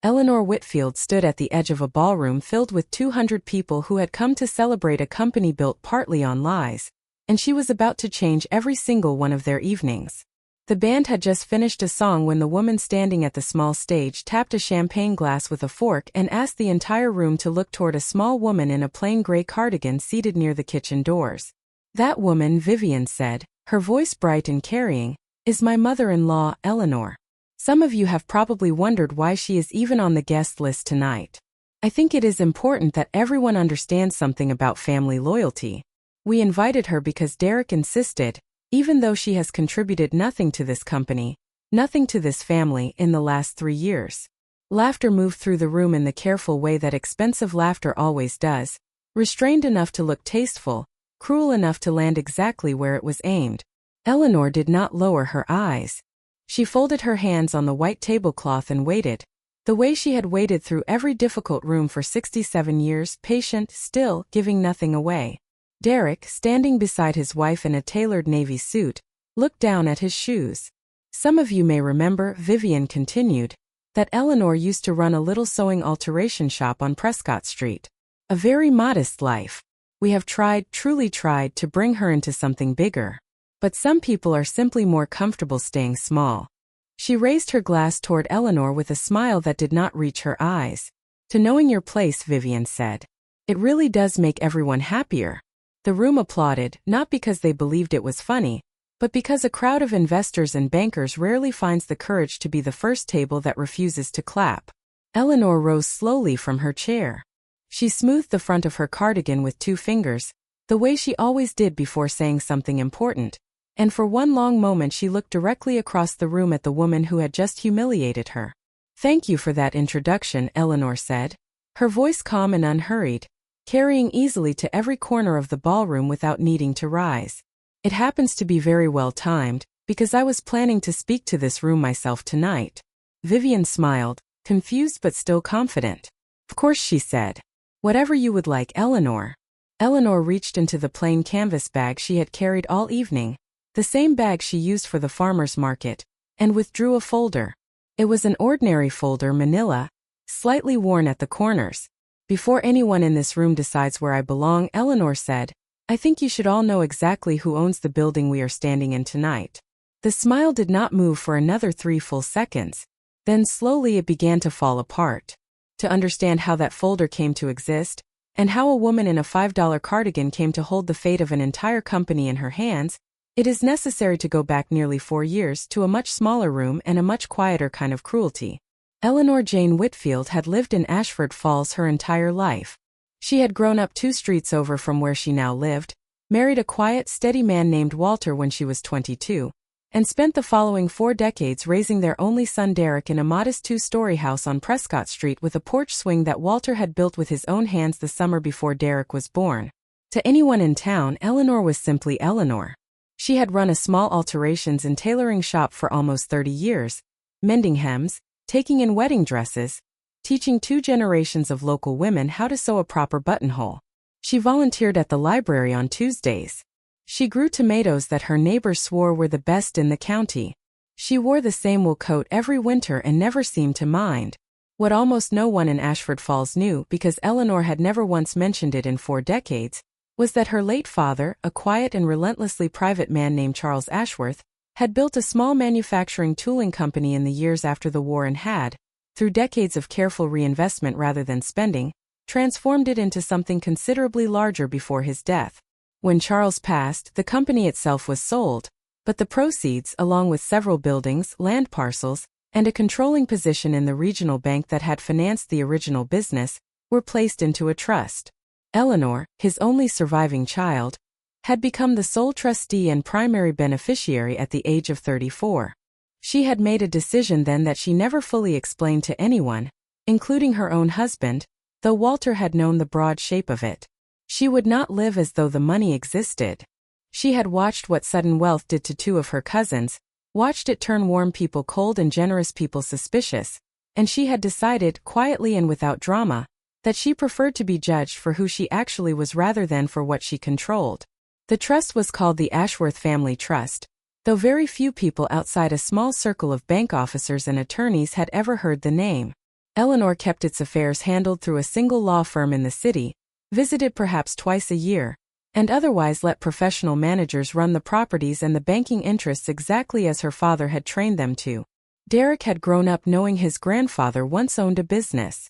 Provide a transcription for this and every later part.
Eleanor Whitfield stood at the edge of a ballroom filled with 200 people who had come to celebrate a company built partly on lies, and she was about to change every single one of their evenings. The band had just finished a song when the woman standing at the small stage tapped a champagne glass with a fork and asked the entire room to look toward a small woman in a plain gray cardigan seated near the kitchen doors. "That woman," Vivian said, her voice bright and carrying, "is my mother-in-law, Eleanor. Some of you have probably wondered why she is even on the guest list tonight. I think it is important that everyone understands something about family loyalty. We invited her because Derek insisted, even though she has contributed nothing to this company, nothing to this family in the last 3 years." Laughter moved through the room in the careful way that expensive laughter always does, restrained enough to look tasteful, cruel enough to land exactly where it was aimed. Eleanor did not lower her eyes. She folded her hands on the white tablecloth and waited, the way she had waited through every difficult room for 67 years, patient, still, giving nothing away. Derek, standing beside his wife in a tailored navy suit, looked down at his shoes. "Some of you may remember," Vivian continued, "that Eleanor used to run a little sewing alteration shop on Prescott Street. A very modest life. We have tried, truly tried, to bring her into something bigger. But some people are simply more comfortable staying small." She raised her glass toward Eleanor with a smile that did not reach her eyes. "To knowing your place," Vivian said. "It really does make everyone happier." The room applauded, not because they believed it was funny, but because a crowd of investors and bankers rarely finds the courage to be the first table that refuses to clap. Eleanor rose slowly from her chair. She smoothed the front of her cardigan with 2 fingers, the way she always did before saying something important, and for one long moment she looked directly across the room at the woman who had just humiliated her. "Thank you for that introduction," Eleanor said, her voice calm and unhurried, carrying easily to every corner of the ballroom without needing to rise. "It happens to be very well timed, because I was planning to speak to this room myself tonight." Vivian smiled, confused but still confident. "Of course," she said. "Whatever you would like, Eleanor." Eleanor reached into the plain canvas bag she had carried all evening, the same bag she used for the farmer's market, and withdrew a folder. It was an ordinary folder, manila, slightly worn at the corners. "Before anyone in this room decides where I belong," Eleanor said, "I think you should all know exactly who owns the building we are standing in tonight." The smile did not move for another 3 full seconds. Then slowly it began to fall apart. To understand how that folder came to exist, and how a woman in a $5 cardigan came to hold the fate of an entire company in her hands, it is necessary to go back nearly 4 years to a much smaller room and a much quieter kind of cruelty. Eleanor Jane Whitfield had lived in Ashford Falls her entire life. She had grown up 2 streets over from where she now lived, married a quiet, steady man named Walter when she was 22, and spent the following 4 decades raising their only son Derek in a modest 2-story house on Prescott Street with a porch swing that Walter had built with his own hands the summer before Derek was born. To anyone in town, Eleanor was simply Eleanor. She had run a small alterations and tailoring shop for almost 30 years, mending hems, taking in wedding dresses, teaching 2 generations of local women how to sew a proper buttonhole. She volunteered at the library on Tuesdays. She grew tomatoes that her neighbors swore were the best in the county. She wore the same wool coat every winter and never seemed to mind. What almost no one in Ashford Falls knew, because Eleanor had never once mentioned it in 4 decades, was that her late father, a quiet and relentlessly private man named Charles Ashworth, had built a small manufacturing tooling company in the years after the war and had, through decades of careful reinvestment rather than spending, transformed it into something considerably larger before his death. When Charles passed, the company itself was sold, but the proceeds, along with several buildings, land parcels, and a controlling position in the regional bank that had financed the original business, were placed into a trust. Eleanor, his only surviving child, had become the sole trustee and primary beneficiary at the age of 34. She had made a decision then that she never fully explained to anyone, including her own husband, though Walter had known the broad shape of it. She would not live as though the money existed. She had watched what sudden wealth did to 2 of her cousins, watched it turn warm people cold and generous people suspicious, and she had decided, quietly and without drama, that she preferred to be judged for who she actually was rather than for what she controlled. The trust was called the Ashworth Family Trust, though very few people outside a small circle of bank officers and attorneys had ever heard the name. Eleanor kept its affairs handled through a single law firm in the city, visited perhaps twice a year, and otherwise let professional managers run the properties and the banking interests exactly as her father had trained them to. Derek had grown up knowing his grandfather once owned a business.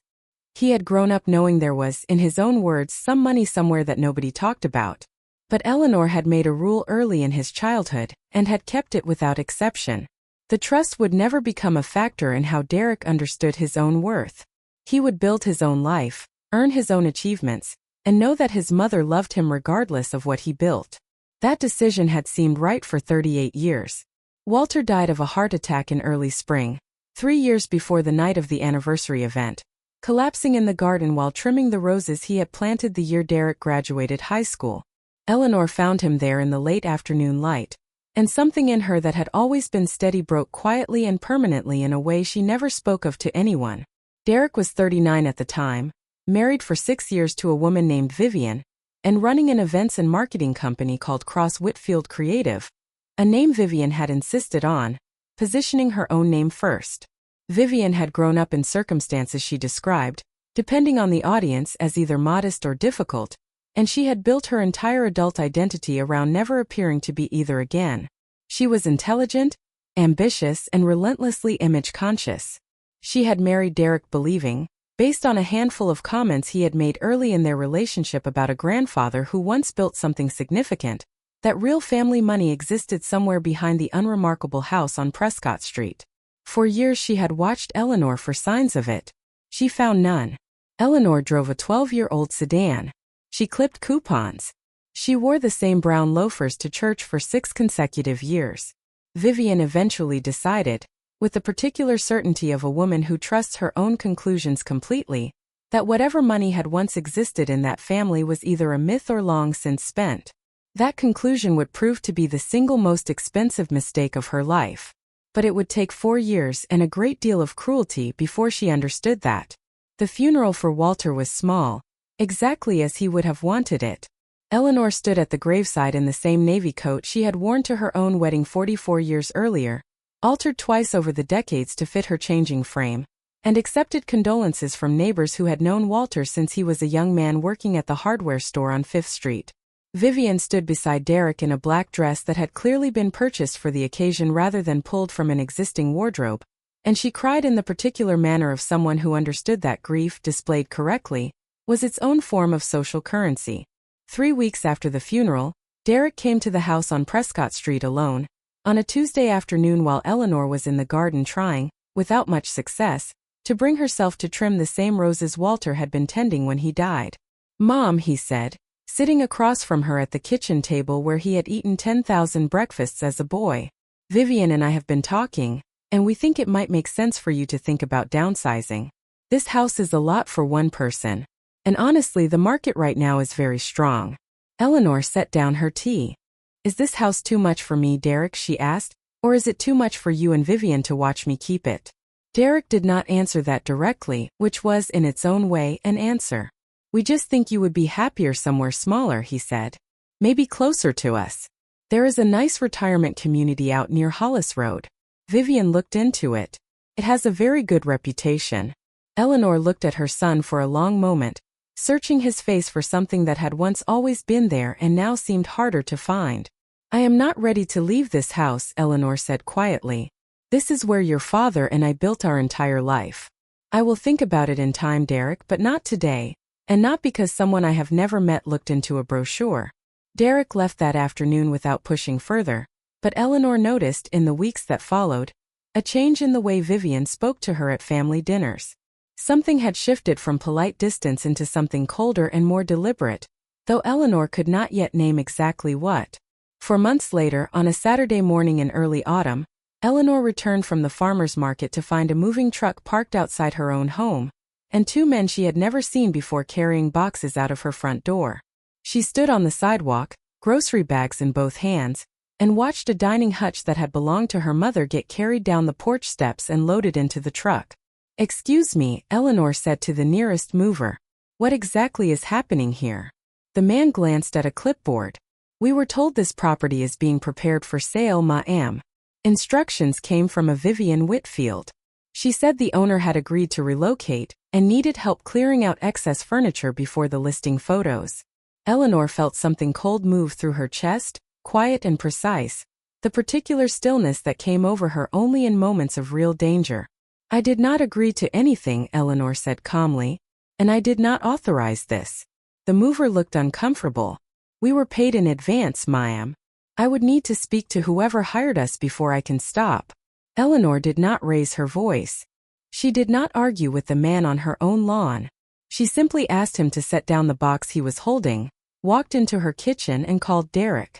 He had grown up knowing there was, in his own words, some money somewhere that nobody talked about. But Eleanor had made a rule early in his childhood, and had kept it without exception. The trust would never become a factor in how Derek understood his own worth. He would build his own life, earn his own achievements, and know that his mother loved him regardless of what he built. That decision had seemed right for 38 years. Walter died of a heart attack in early spring, 3 years before the night of the anniversary event, collapsing in the garden while trimming the roses he had planted the year Derek graduated high school. Eleanor found him there in the late afternoon light, and something in her that had always been steady broke quietly and permanently in a way she never spoke of to anyone. Derek was 39 at the time, married for 6 years to a woman named Vivian, and running an events and marketing company called Cross Whitfield Creative, a name Vivian had insisted on, positioning her own name first. Vivian had grown up in circumstances she described, depending on the audience, as either modest or difficult, and she had built her entire adult identity around never appearing to be either again. She was intelligent, ambitious, and relentlessly image-conscious. She had married Derek believing, based on a handful of comments he had made early in their relationship about a grandfather who once built something significant, that real family money existed somewhere behind the unremarkable house on Prescott Street. For years she had watched Eleanor for signs of it. She found none. Eleanor drove a 12-year-old sedan. She clipped coupons. She wore the same brown loafers to church for 6 consecutive years. Vivian eventually decided, with the particular certainty of a woman who trusts her own conclusions completely, that whatever money had once existed in that family was either a myth or long since spent. That conclusion would prove to be the single most expensive mistake of her life. But it would take 4 years and a great deal of cruelty before she understood that. The funeral for Walter was small, exactly as he would have wanted it. Eleanor stood at the graveside in the same navy coat she had worn to her own wedding 44 years earlier, altered twice over the decades to fit her changing frame, and accepted condolences from neighbors who had known Walter since he was a young man working at the hardware store on 5th Street. Vivian stood beside Derek in a black dress that had clearly been purchased for the occasion rather than pulled from an existing wardrobe, and she cried in the particular manner of someone who understood that grief, displayed correctly, was its own form of social currency. 3 weeks after the funeral, Derek came to the house on Prescott Street alone, on a Tuesday afternoon while Eleanor was in the garden trying, without much success, to bring herself to trim the same roses Walter had been tending when he died. "Mom," he said, sitting across from her at the kitchen table where he had eaten 10,000 breakfasts as a boy, "Vivian and I have been talking, and we think it might make sense for you to think about downsizing. This house is a lot for one person. And honestly, the market right now is very strong." Eleanor set down her tea. "Is this house too much for me, Derek?" she asked, "or is it too much for you and Vivian to watch me keep it?" Derek did not answer that directly, which was, in its own way, an answer. "We just think you would be happier somewhere smaller," he said. "Maybe closer to us. There is a nice retirement community out near Hollis Road." Vivian looked into it. "It has a very good reputation." Eleanor looked at her son for a long moment, searching his face for something that had once always been there and now seemed harder to find. "I am not ready to leave this house," Eleanor said quietly. "This is where your father and I built our entire life. I will think about it in time, Derek, but not today, and not because someone I have never met looked into a brochure." Derek left that afternoon without pushing further, but Eleanor noticed, in the weeks that followed, a change in the way Vivian spoke to her at family dinners. Something had shifted from polite distance into something colder and more deliberate, though Eleanor could not yet name exactly what. For months later, on a Saturday morning in early autumn, Eleanor returned from the farmer's market to find a moving truck parked outside her own home, and 2 men she had never seen before carrying boxes out of her front door. She stood on the sidewalk, grocery bags in both hands, and watched a dining hutch that had belonged to her mother get carried down the porch steps and loaded into the truck. "Excuse me," Eleanor said to the nearest mover. "What exactly is happening here?" The man glanced at a clipboard. "We were told this property is being prepared for sale, ma'am." Instructions came from a Vivian Whitfield. She said the owner had agreed to relocate and needed help clearing out excess furniture before the listing photos. Eleanor felt something cold move through her chest, quiet and precise, the particular stillness that came over her only in moments of real danger. I did not agree to anything, Eleanor said calmly, and I did not authorize this. The mover looked uncomfortable. We were paid in advance, ma'am. I would need to speak to whoever hired us before I can stop. Eleanor did not raise her voice. She did not argue with the man on her own lawn. She simply asked him to set down the box he was holding, walked into her kitchen and called Derek.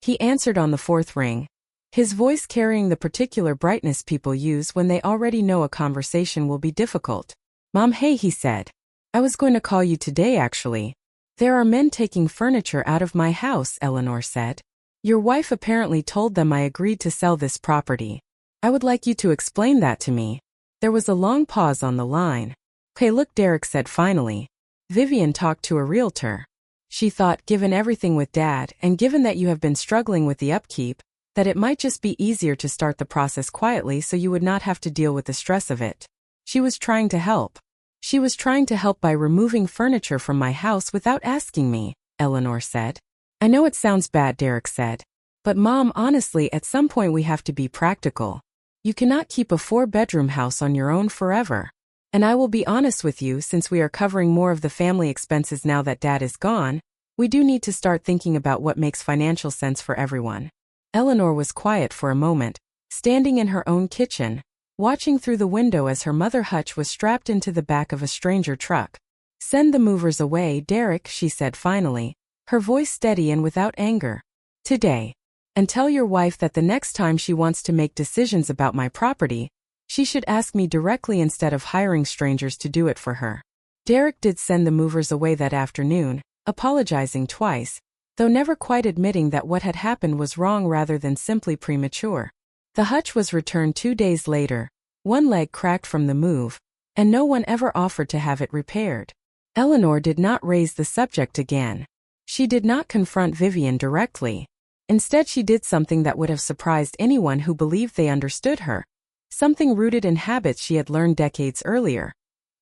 He answered on the fourth ring, his voice carrying the particular brightness people use when they already know a conversation will be difficult. Mom, hey, he said. I was going to call you today actually. There are men taking furniture out of my house, Eleanor said. Your wife apparently told them I agreed to sell this property. I would like you to explain that to me. There was a long pause on the line. Okay, look, Derek said finally. Vivian talked to a realtor. She thought, given everything with Dad, and given that you have been struggling with the upkeep, that it might just be easier to start the process quietly so you would not have to deal with the stress of it. She was trying to help. She was trying to help by removing furniture from my house without asking me, Eleanor said. I know it sounds bad, Derek said. But Mom, honestly, at some point we have to be practical. You cannot keep a 4-bedroom house on your own forever. And I will be honest with you, since we are covering more of the family expenses now that Dad is gone, we do need to start thinking about what makes financial sense for everyone. Eleanor was quiet for a moment, standing in her own kitchen, watching through the window as her mother hutch was strapped into the back of a stranger truck. Send the movers away, Derek, she said finally, her voice steady and without anger. Today. And tell your wife that the next time she wants to make decisions about my property, she should ask me directly instead of hiring strangers to do it for her. Derek did send the movers away that afternoon, apologizing twice, though never quite admitting that what had happened was wrong rather than simply premature. The hutch was returned 2 days later, one leg cracked from the move, and no one ever offered to have it repaired. Eleanor did not raise the subject again. She did not confront Vivian directly. Instead, she did something that would have surprised anyone who believed they understood her. Something rooted in habits she had learned decades earlier.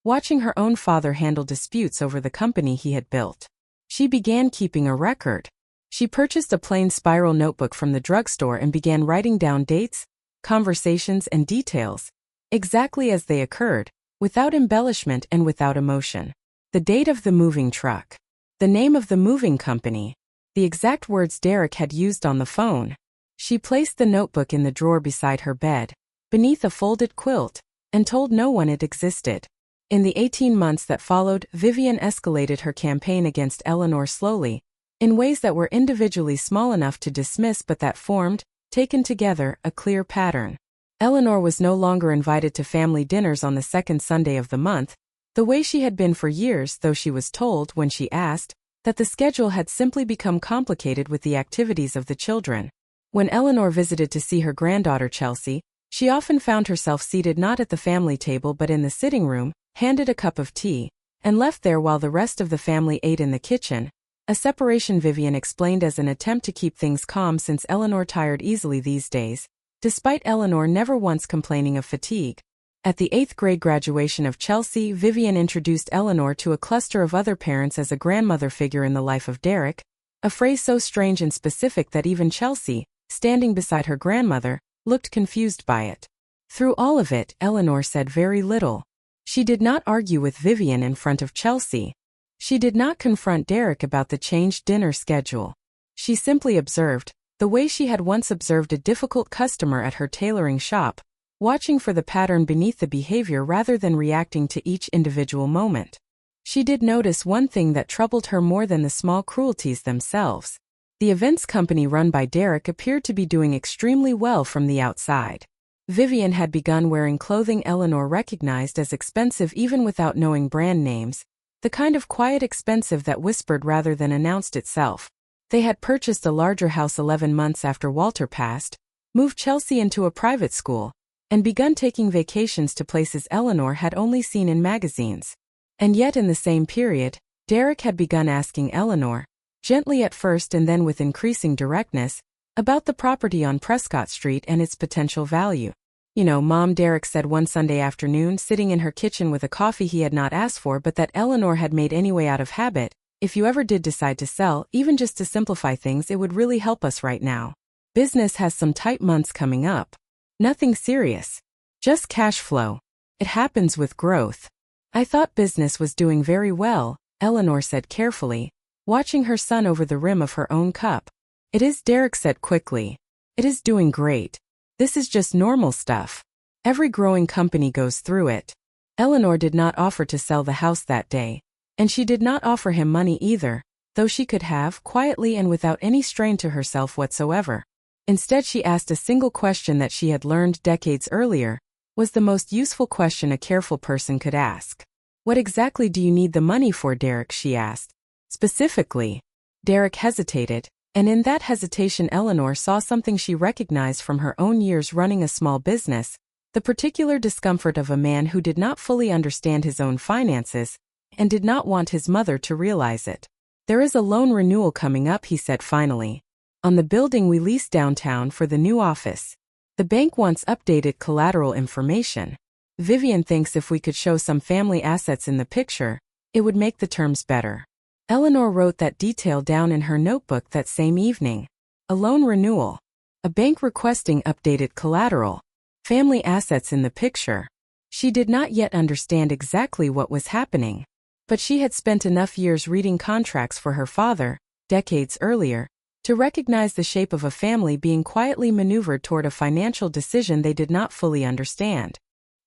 Watching her own father handle disputes over the company he had built. She began keeping a record. She purchased a plain spiral notebook from the drugstore and began writing down dates, conversations, and details, exactly as they occurred, without embellishment and without emotion. The date of the moving truck. The name of the moving company. The exact words Derek had used on the phone. She placed the notebook in the drawer beside her bed, beneath a folded quilt, and told no one it existed. In the 18 months that followed, Vivian escalated her campaign against Eleanor slowly, in ways that were individually small enough to dismiss but that formed, taken together, a clear pattern. Eleanor was no longer invited to family dinners on the second Sunday of the month, the way she had been for years, though she was told, when she asked, that the schedule had simply become complicated with the activities of the children. When Eleanor visited to see her granddaughter Chelsea, she often found herself seated not at the family table but in the sitting room, handed a cup of tea, and left there while the rest of the family ate in the kitchen, a separation Vivian explained as an attempt to keep things calm since Eleanor tired easily these days, despite Eleanor never once complaining of fatigue. At the 8th grade graduation of Chelsea, Vivian introduced Eleanor to a cluster of other parents as a grandmother figure in the life of Derek, a phrase so strange and specific that even Chelsea, standing beside her grandmother, looked confused by it. Through all of it, Eleanor said very little. She did not argue with Vivian in front of Chelsea. She did not confront Derek about the changed dinner schedule. She simply observed, the way she had once observed a difficult customer at her tailoring shop, watching for the pattern beneath the behavior rather than reacting to each individual moment. She did notice one thing that troubled her more than the small cruelties themselves. The events company run by Derek appeared to be doing extremely well from the outside. Vivian had begun wearing clothing Eleanor recognized as expensive even without knowing brand names, the kind of quiet expensive that whispered rather than announced itself. They had purchased a larger house 11 months after Walter passed, moved Chelsea into a private school, and begun taking vacations to places Eleanor had only seen in magazines. And yet in the same period, Derek had begun asking Eleanor, gently at first and then with increasing directness, about the property on Prescott Street and its potential value. Mom, Derek said one Sunday afternoon, sitting in her kitchen with a coffee he had not asked for but that Eleanor had made anyway out of habit. If you ever did decide to sell, even just to simplify things, it would really help us right now. Business has some tight months coming up. Nothing serious. Just cash flow. It happens with growth. I thought business was doing very well, Eleanor said carefully, watching her son over the rim of her own cup. It is, Derek said quickly. It is doing great. This is just normal stuff. Every growing company goes through it. Eleanor did not offer to sell the house that day, and she did not offer him money either, though she could have, quietly and without any strain to herself whatsoever. Instead, she asked a single question that she had learned decades earlier was the most useful question a careful person could ask. What exactly do you need the money for, Derek? She asked. Specifically. Derek hesitated, and in that hesitation Eleanor saw something she recognized from her own years running a small business, the particular discomfort of a man who did not fully understand his own finances and did not want his mother to realize it. There is a loan renewal coming up, he said finally, on the building we leased downtown for the new office. The bank wants updated collateral information. Vivian thinks if we could show some family assets in the picture, it would make the terms better. Eleanor wrote that detail down in her notebook that same evening. A loan renewal. A bank requesting updated collateral. Family assets in the picture. She did not yet understand exactly what was happening, but she had spent enough years reading contracts for her father, decades earlier, to recognize the shape of a family being quietly maneuvered toward a financial decision they did not fully understand.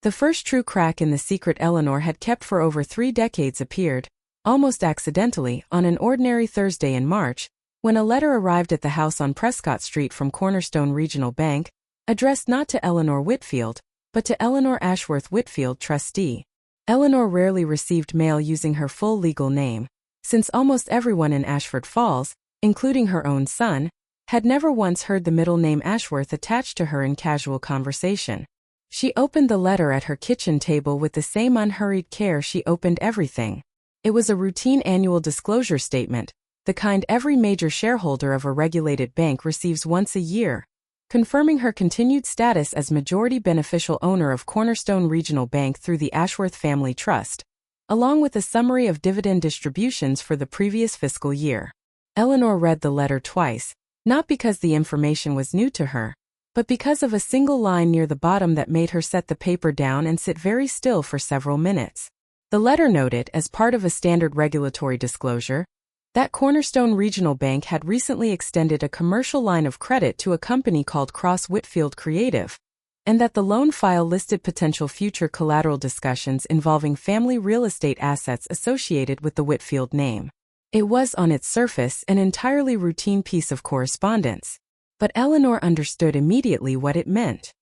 The first true crack in the secret Eleanor had kept for over 3 decades appeared, almost accidentally, on an ordinary Thursday in March, when a letter arrived at the house on Prescott Street from Cornerstone Regional Bank, addressed not to Eleanor Whitfield, but to Eleanor Ashworth Whitfield, trustee. Eleanor rarely received mail using her full legal name, since almost everyone in Ashford Falls, including her own son, had never once heard the middle name Ashworth attached to her in casual conversation. She opened the letter at her kitchen table with the same unhurried care she opened everything. It was a routine annual disclosure statement, the kind every major shareholder of a regulated bank receives once a year, confirming her continued status as majority beneficial owner of Cornerstone Regional Bank through the Ashworth Family Trust, along with a summary of dividend distributions for the previous fiscal year. Eleanor read the letter twice, not because the information was new to her, but because of a single line near the bottom that made her set the paper down and sit very still for several minutes. The letter noted, as part of a standard regulatory disclosure, that Cornerstone Regional Bank had recently extended a commercial line of credit to a company called Cross Whitfield Creative, and that the loan file listed potential future collateral discussions involving family real estate assets associated with the Whitfield name. It was, on its surface, an entirely routine piece of correspondence, but Eleanor understood immediately what it meant.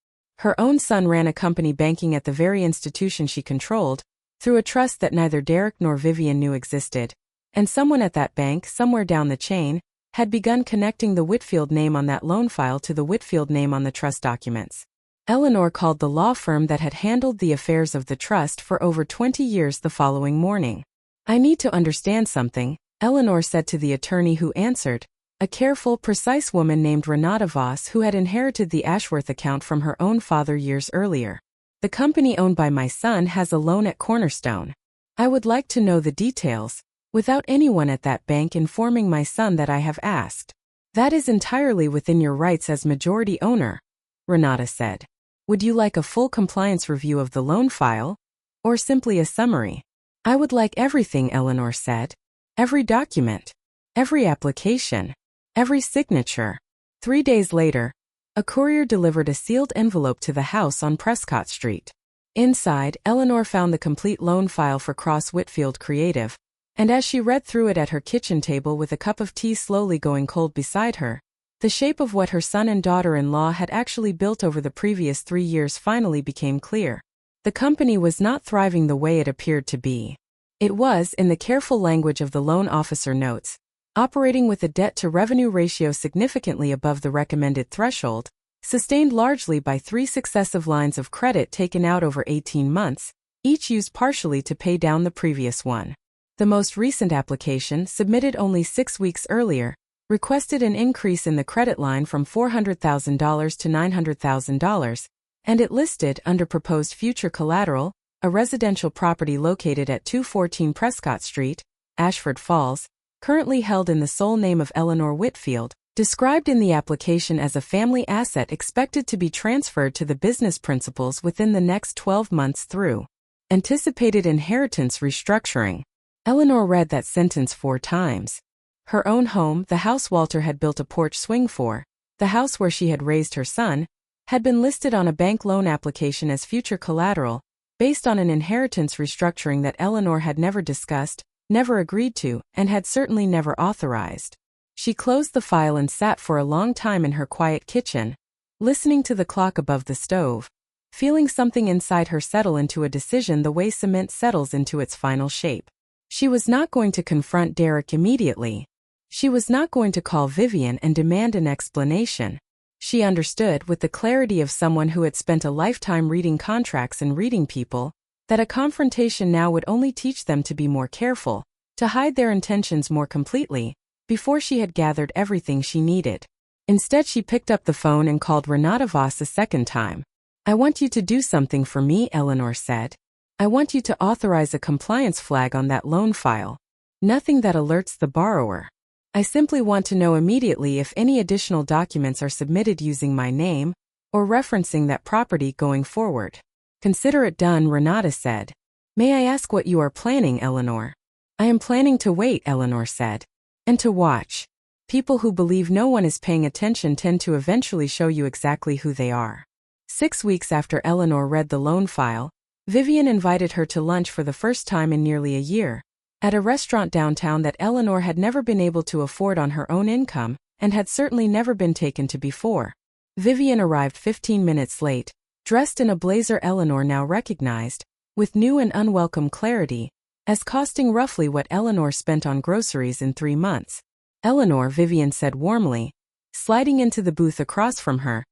Her own son ran a company banking at the very institution she controlled, through a trust that neither Derek nor Vivian knew existed, and someone at that bank, somewhere down the chain, had begun connecting the Whitfield name on that loan file to the Whitfield name on the trust documents. Eleanor called the law firm that had handled the affairs of the trust for over 20 years the following morning. I need to understand something, Eleanor said to the attorney who answered, a careful, precise woman named Renata Voss who had inherited the Ashworth account from her own father years earlier. The company owned by my son has a loan at Cornerstone. I would like to know the details, without anyone at that bank informing my son that I have asked. That is entirely within your rights as majority owner, Renata said. Would you like a full compliance review of the loan file? Or simply a summary? I would like everything, Eleanor said. Every document. Every application. Every signature. 3 days later, a courier delivered a sealed envelope to the house on Prescott Street. Inside, Eleanor found the complete loan file for Cross Whitfield Creative, and as she read through it at her kitchen table with a cup of tea slowly going cold beside her, the shape of what her son and daughter-in-law had actually built over the previous 3 years finally became clear. The company was not thriving the way it appeared to be. It was, in the careful language of the loan officer notes, operating with a debt-to-revenue ratio significantly above the recommended threshold, sustained largely by 3 successive lines of credit taken out over 18 months, each used partially to pay down the previous one. The most recent application, submitted only 6 weeks earlier, requested an increase in the credit line from $400,000 to $900,000, and it listed, under proposed future collateral, a residential property located at 214 Prescott Street, Ashford Falls, currently held in the sole name of Eleanor Whitfield, described in the application as a family asset expected to be transferred to the business principals within the next 12 months through anticipated inheritance restructuring. Eleanor read that sentence 4 times. Her own home, the house Walter had built a porch swing for, the house where she had raised her son, had been listed on a bank loan application as future collateral, based on an inheritance restructuring that Eleanor had never discussed, never agreed to, and had certainly never authorized. She closed the file and sat for a long time in her quiet kitchen, listening to the clock above the stove, feeling something inside her settle into a decision the way cement settles into its final shape. She was not going to confront Derek immediately. She was not going to call Vivian and demand an explanation. She understood, with the clarity of someone who had spent a lifetime reading contracts and reading people, that a confrontation now would only teach them to be more careful, to hide their intentions more completely, before she had gathered everything she needed. Instead, she picked up the phone and called Renata Voss a second time. "I want you to do something for me," Eleanor said. "I want you to authorize a compliance flag on that loan file. Nothing that alerts the borrower. I simply want to know immediately if any additional documents are submitted using my name, or referencing that property going forward." "Consider it done," Renata said. "May I ask what you are planning, Eleanor?" "I am planning to wait," Eleanor said. "And to watch. People who believe no one is paying attention tend to eventually show you exactly who they are." 6 weeks after Eleanor read the loan file, Vivian invited her to lunch for the first time in nearly a year, at a restaurant downtown that Eleanor had never been able to afford on her own income, and had certainly never been taken to before. Vivian arrived 15 minutes late, dressed in a blazer Eleanor now recognized, with new and unwelcome clarity, as costing roughly what Eleanor spent on groceries in 3 months. "Eleanor," Vivian said warmly, sliding into the booth across from her,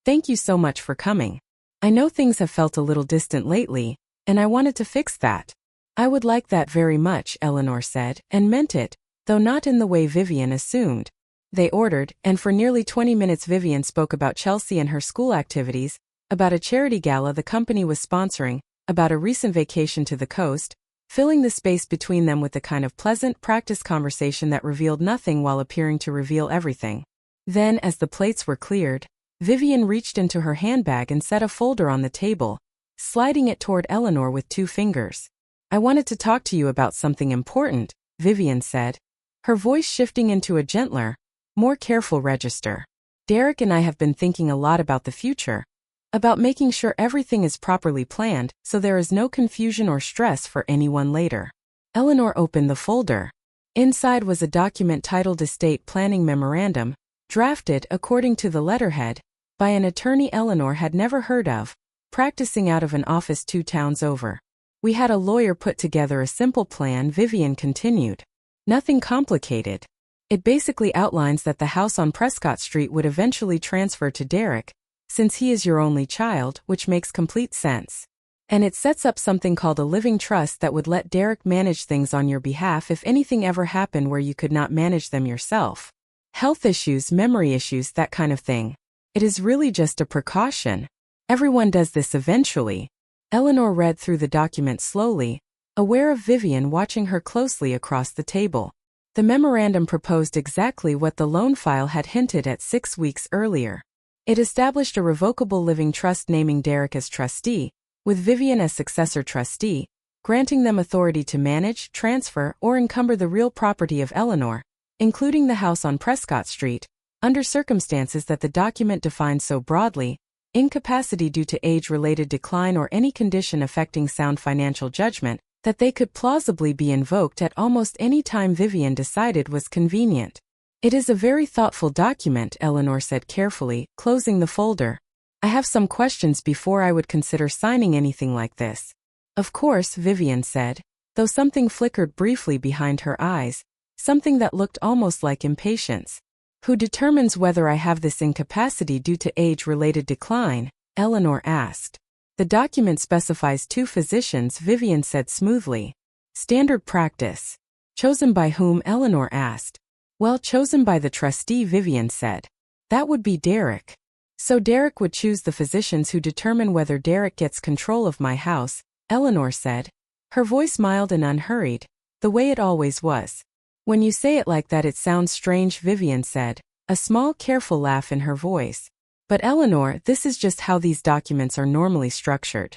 "thank you so much for coming. I know things have felt a little distant lately, and I wanted to fix that." "I would like that very much," Eleanor said, and meant it, though not in the way Vivian assumed. They ordered, and for nearly 20 minutes Vivian spoke about Chelsea and her school activities, about a charity gala the company was sponsoring, about a recent vacation to the coast, filling the space between them with the kind of pleasant, practiced conversation that revealed nothing while appearing to reveal everything. Then, as the plates were cleared, Vivian reached into her handbag and set a folder on the table, sliding it toward Eleanor with 2 fingers. "I wanted to talk to you about something important," Vivian said, her voice shifting into a gentler, more careful register. "Derek and I have been thinking a lot about the future, about making sure everything is properly planned so there is no confusion or stress for anyone later." Eleanor opened the folder. Inside was a document titled Estate Planning Memorandum, drafted, according to the letterhead, by an attorney Eleanor had never heard of, practicing out of an office 2 towns over. "We had a lawyer put together a simple plan," Vivian continued. "Nothing complicated. It basically outlines that the house on Prescott Street would eventually transfer to Derek, since he is your only child, which makes complete sense. And it sets up something called a living trust that would let Derek manage things on your behalf if anything ever happened where you could not manage them yourself. Health issues, memory issues, that kind of thing. It is really just a precaution. Everyone does this eventually." Eleanor read through the document slowly, aware of Vivian watching her closely across the table. The memorandum proposed exactly what the loan file had hinted at 6 weeks earlier. It established a revocable living trust naming Derek as trustee, with Vivian as successor trustee, granting them authority to manage, transfer, or encumber the real property of Eleanor, including the house on Prescott Street, under circumstances that the document defined so broadly: incapacity due to age-related decline or any condition affecting sound financial judgment, that they could plausibly be invoked at almost any time Vivian decided was convenient. "It is a very thoughtful document," Eleanor said carefully, closing the folder. "I have some questions before I would consider signing anything like this." "Of course," Vivian said, though something flickered briefly behind her eyes, something that looked almost like impatience. "Who determines whether I have this incapacity due to age-related decline?" Eleanor asked. "The document specifies 2 physicians," Vivian said smoothly. "Standard practice." "Chosen by whom?" Eleanor asked. "Well, chosen by the trustee," Vivian said. "That would be Derek." So Derek would choose the physicians who determine whether Derek gets control of my house, Eleanor said. Her voice mild and unhurried, the way it always was. When you say it like that it sounds strange, Vivian said, a small careful laugh in her voice. But Eleanor, this is just how these documents are normally structured.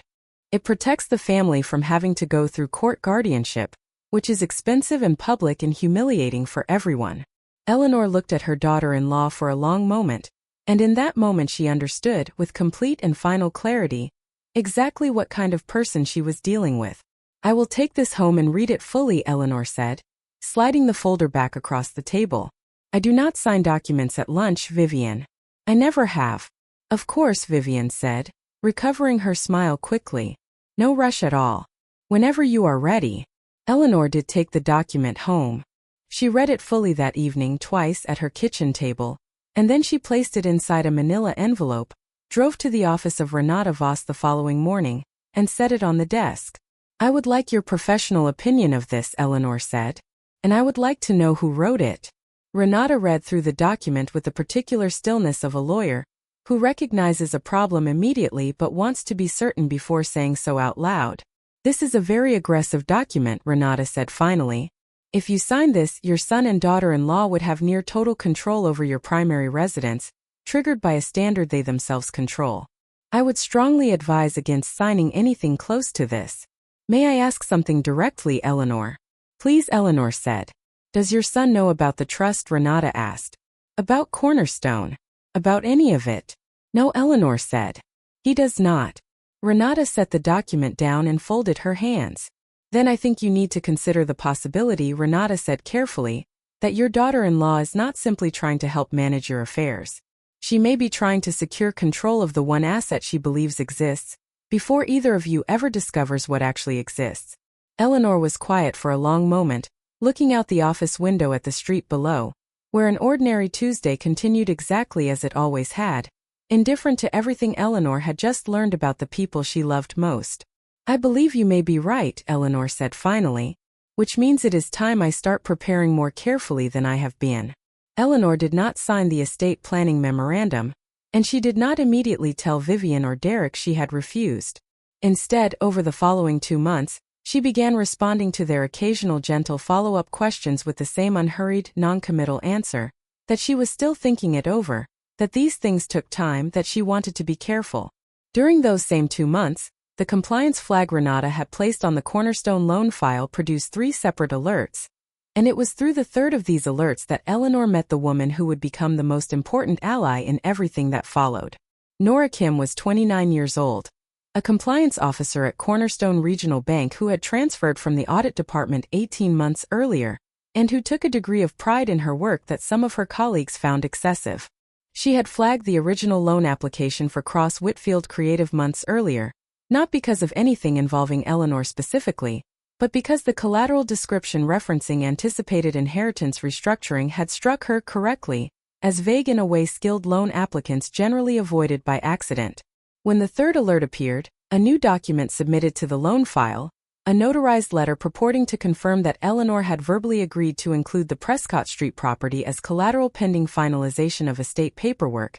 It protects the family from having to go through court guardianship, which is expensive and public and humiliating for everyone. Eleanor looked at her daughter-in-law for a long moment, and in that moment she understood, with complete and final clarity, exactly what kind of person she was dealing with. I will take this home and read it fully, Eleanor said, sliding the folder back across the table. I do not sign documents at lunch, Vivian. I never have. Of course, Vivian said, recovering her smile quickly. No rush at all. Whenever you are ready. Eleanor did take the document home. She read it fully that evening twice at her kitchen table, and then she placed it inside a manila envelope, drove to the office of Renata Voss the following morning, and set it on the desk. I would like your professional opinion of this, Eleanor said. And I would like to know who wrote it. Renata read through the document with the particular stillness of a lawyer, who recognizes a problem immediately but wants to be certain before saying so out loud. This is a very aggressive document, Renata said finally. If you sign this, your son and daughter-in-law would have near total control over your primary residence, triggered by a standard they themselves control. I would strongly advise against signing anything close to this. May I ask something directly, Eleanor? Please, Eleanor said. Does your son know about the trust? Renata asked. About Cornerstone? About any of it? No, Eleanor said. He does not. Renata set the document down and folded her hands. Then I think you need to consider the possibility, Renata said carefully, that your daughter-in-law is not simply trying to help manage your affairs. She may be trying to secure control of the one asset she believes exists, before either of you ever discovers what actually exists. Eleanor was quiet for a long moment, looking out the office window at the street below, where an ordinary Tuesday continued exactly as it always had, indifferent to everything Eleanor had just learned about the people she loved most. I believe you may be right, Eleanor said finally, which means it is time I start preparing more carefully than I have been. Eleanor did not sign the estate planning memorandum, and she did not immediately tell Vivian or Derek she had refused. Instead, over the following 2 months, she began responding to their occasional gentle follow-up questions with the same unhurried, non-committal answer, that she was still thinking it over, that these things took time, that she wanted to be careful. During those same 2 months, the compliance flag Renata had placed on the Cornerstone loan file produced 3 separate alerts, and it was through the third of these alerts that Eleanor met the woman who would become the most important ally in everything that followed. Nora Kim was 29 years old, a compliance officer at Cornerstone Regional Bank who had transferred from the audit department 18 months earlier, and who took a degree of pride in her work that some of her colleagues found excessive. She had flagged the original loan application for Cross Whitfield Creative months earlier, not because of anything involving Eleanor specifically, but because the collateral description referencing anticipated inheritance restructuring had struck her correctly, as vague in a way skilled loan applicants generally avoided by accident. When the third alert appeared, a new document submitted to the loan file, a notarized letter purporting to confirm that Eleanor had verbally agreed to include the Prescott Street property as collateral pending finalization of estate paperwork,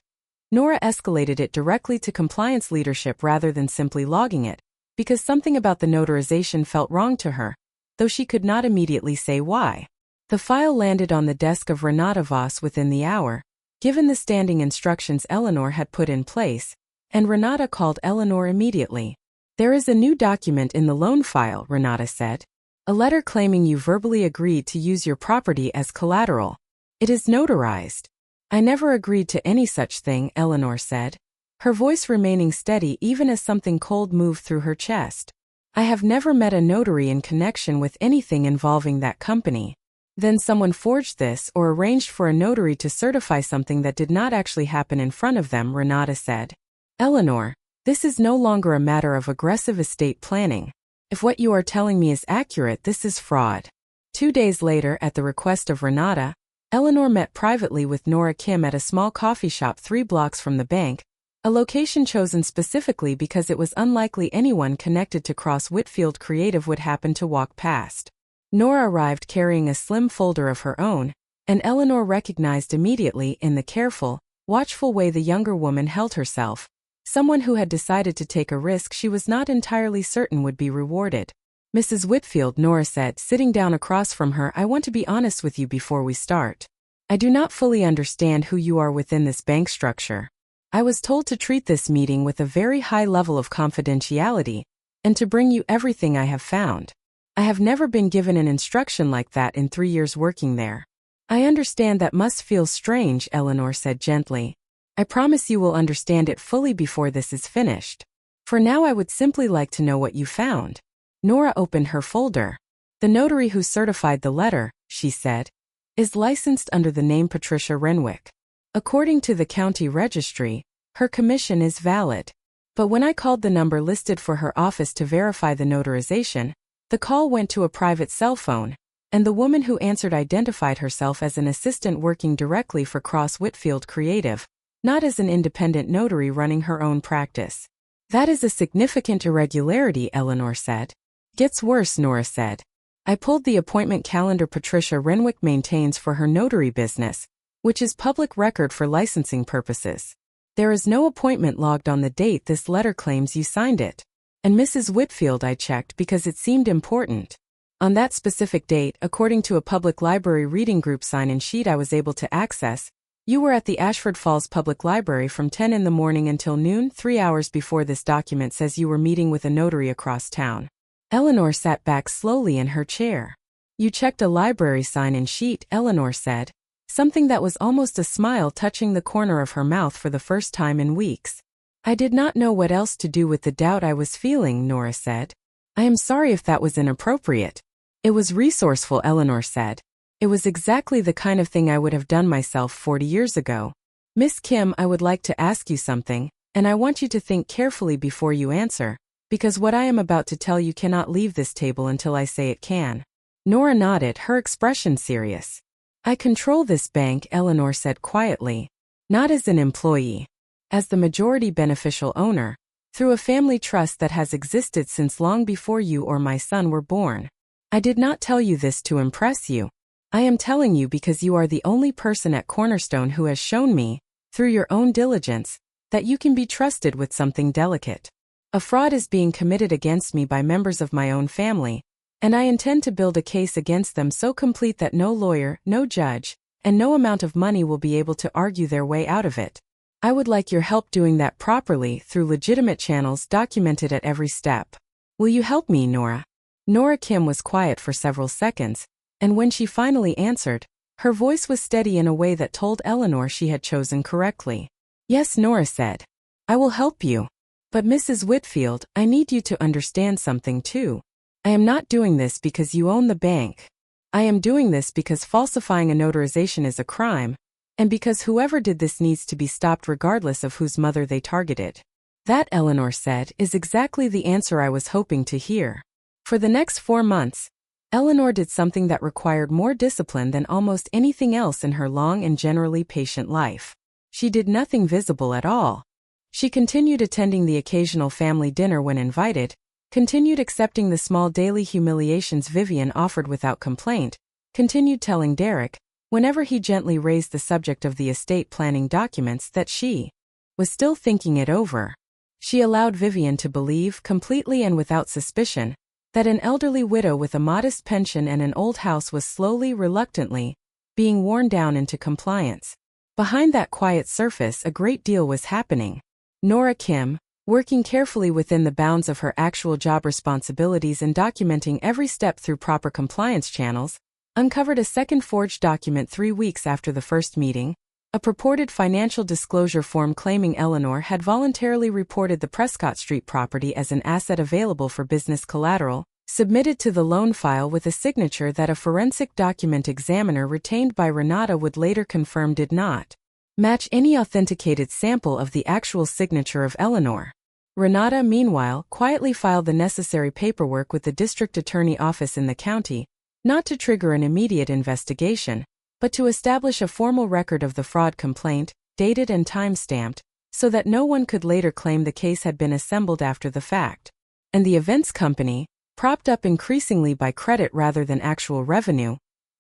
Nora escalated it directly to compliance leadership rather than simply logging it, because something about the notarization felt wrong to her, though she could not immediately say why. The file landed on the desk of Renata Voss within the hour, given the standing instructions Eleanor had put in place, and Renata called Eleanor immediately. There is a new document in the loan file, Renata said. A letter claiming you verbally agreed to use your property as collateral. It is notarized. I never agreed to any such thing, Eleanor said, her voice remaining steady even as something cold moved through her chest. I have never met a notary in connection with anything involving that company. Then someone forged this or arranged for a notary to certify something that did not actually happen in front of them, Renata said. Eleanor, this is no longer a matter of aggressive estate planning. If what you are telling me is accurate, this is fraud. 2 days later, at the request of Renata, Eleanor met privately with Nora Kim at a small coffee shop 3 blocks from the bank, a location chosen specifically because it was unlikely anyone connected to Cross Whitfield Creative would happen to walk past. Nora arrived carrying a slim folder of her own, and Eleanor recognized immediately in the careful, watchful way the younger woman held herself. Someone who had decided to take a risk she was not entirely certain would be rewarded. Mrs. Whitfield, Nora said, sitting down across from her, I want to be honest with you before we start. I do not fully understand who you are within this bank structure. I was told to treat this meeting with a very high level of confidentiality, and to bring you everything I have found. I have never been given an instruction like that in 3 years working there. I understand that must feel strange, Eleanor said gently. I promise you will understand it fully before this is finished. For now I would simply like to know what you found. Nora opened her folder. The notary who certified the letter, she said, is licensed under the name Patricia Renwick. According to the county registry, her commission is valid. But when I called the number listed for her office to verify the notarization, the call went to a private cell phone, and the woman who answered identified herself as an assistant working directly for Cross Whitfield Creative, not as an independent notary running her own practice. That is a significant irregularity, Eleanor said. Gets worse, Nora said. I pulled the appointment calendar Patricia Renwick maintains for her notary business, which is public record for licensing purposes. There is no appointment logged on the date this letter claims you signed it. And Mrs. Whitfield, I checked because it seemed important. On that specific date, according to a public library reading group sign-in sheet I was able to access, you were at the Ashford Falls Public Library from 10 in the morning until noon. 3 hours before this document says you were meeting with a notary across town. Eleanor sat back slowly in her chair. You checked a library sign-in sheet, Eleanor said, something that was almost a smile touching the corner of her mouth for the first time in weeks. I did not know what else to do with the doubt I was feeling, Nora said. I am sorry if that was inappropriate. It was resourceful, Eleanor said. It was exactly the kind of thing I would have done myself 40 years ago. Miss Kim, I would like to ask you something, and I want you to think carefully before you answer, because what I am about to tell you cannot leave this table until I say it can. Nora nodded, her expression serious. I control this bank, Eleanor said quietly. Not as an employee. As the majority beneficial owner, through a family trust that has existed since long before you or my son were born. I did not tell you this to impress you. I am telling you because you are the only person at Cornerstone who has shown me, through your own diligence, that you can be trusted with something delicate. A fraud is being committed against me by members of my own family, and I intend to build a case against them so complete that no lawyer, no judge, and no amount of money will be able to argue their way out of it. I would like your help doing that properly through legitimate channels documented at every step. Will you help me, Nora? Nora Kim was quiet for several seconds, and when she finally answered, her voice was steady in a way that told Eleanor she had chosen correctly. Yes, Nora said. I will help you. But Mrs. Whitfield, I need you to understand something too. I am not doing this because you own the bank. I am doing this because falsifying a notarization is a crime, and because whoever did this needs to be stopped regardless of whose mother they targeted. That, Eleanor said, is exactly the answer I was hoping to hear. For the next 4 months, Eleanor did something that required more discipline than almost anything else in her long and generally patient life. She did nothing visible at all. She continued attending the occasional family dinner when invited, continued accepting the small daily humiliations Vivian offered without complaint, continued telling Derek, whenever he gently raised the subject of the estate planning documents, that she was still thinking it over. She allowed Vivian to believe, completely and without suspicion, that an elderly widow with a modest pension and an old house was slowly, reluctantly, being worn down into compliance. Behind that quiet surface a great deal was happening. Nora Kim, working carefully within the bounds of her actual job responsibilities and documenting every step through proper compliance channels, uncovered a second forged document 3 weeks after the first meeting, a purported financial disclosure form claiming Eleanor had voluntarily reported the Prescott Street property as an asset available for business collateral, submitted to the loan file with a signature that a forensic document examiner retained by Renata would later confirm did not match any authenticated sample of the actual signature of Eleanor. Renata, meanwhile, quietly filed the necessary paperwork with the district attorney office in the county, not to trigger an immediate investigation, but to establish a formal record of the fraud complaint, dated and time-stamped, so that no one could later claim the case had been assembled after the fact. And the events company, propped up increasingly by credit rather than actual revenue,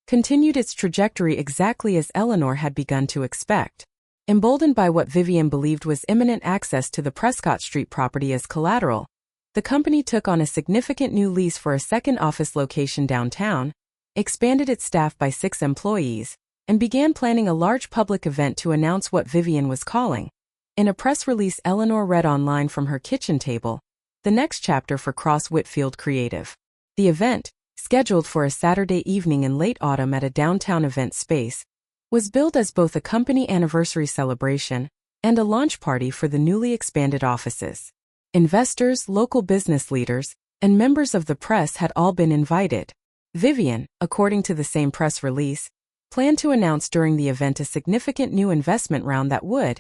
continued its trajectory exactly as Eleanor had begun to expect. Emboldened by what Vivian believed was imminent access to the Prescott Street property as collateral, the company took on a significant new lease for a second office location downtown, expanded its staff by 6 employees, and began planning a large public event to announce what Vivian was calling, in a press release Eleanor read online from her kitchen table, the next chapter for Cross Whitfield Creative. The event, scheduled for a Saturday evening in late autumn at a downtown event space, was billed as both a company anniversary celebration and a launch party for the newly expanded offices. Investors, local business leaders, and members of the press had all been invited. Vivian, according to the same press release, planned to announce during the event a significant new investment round that would,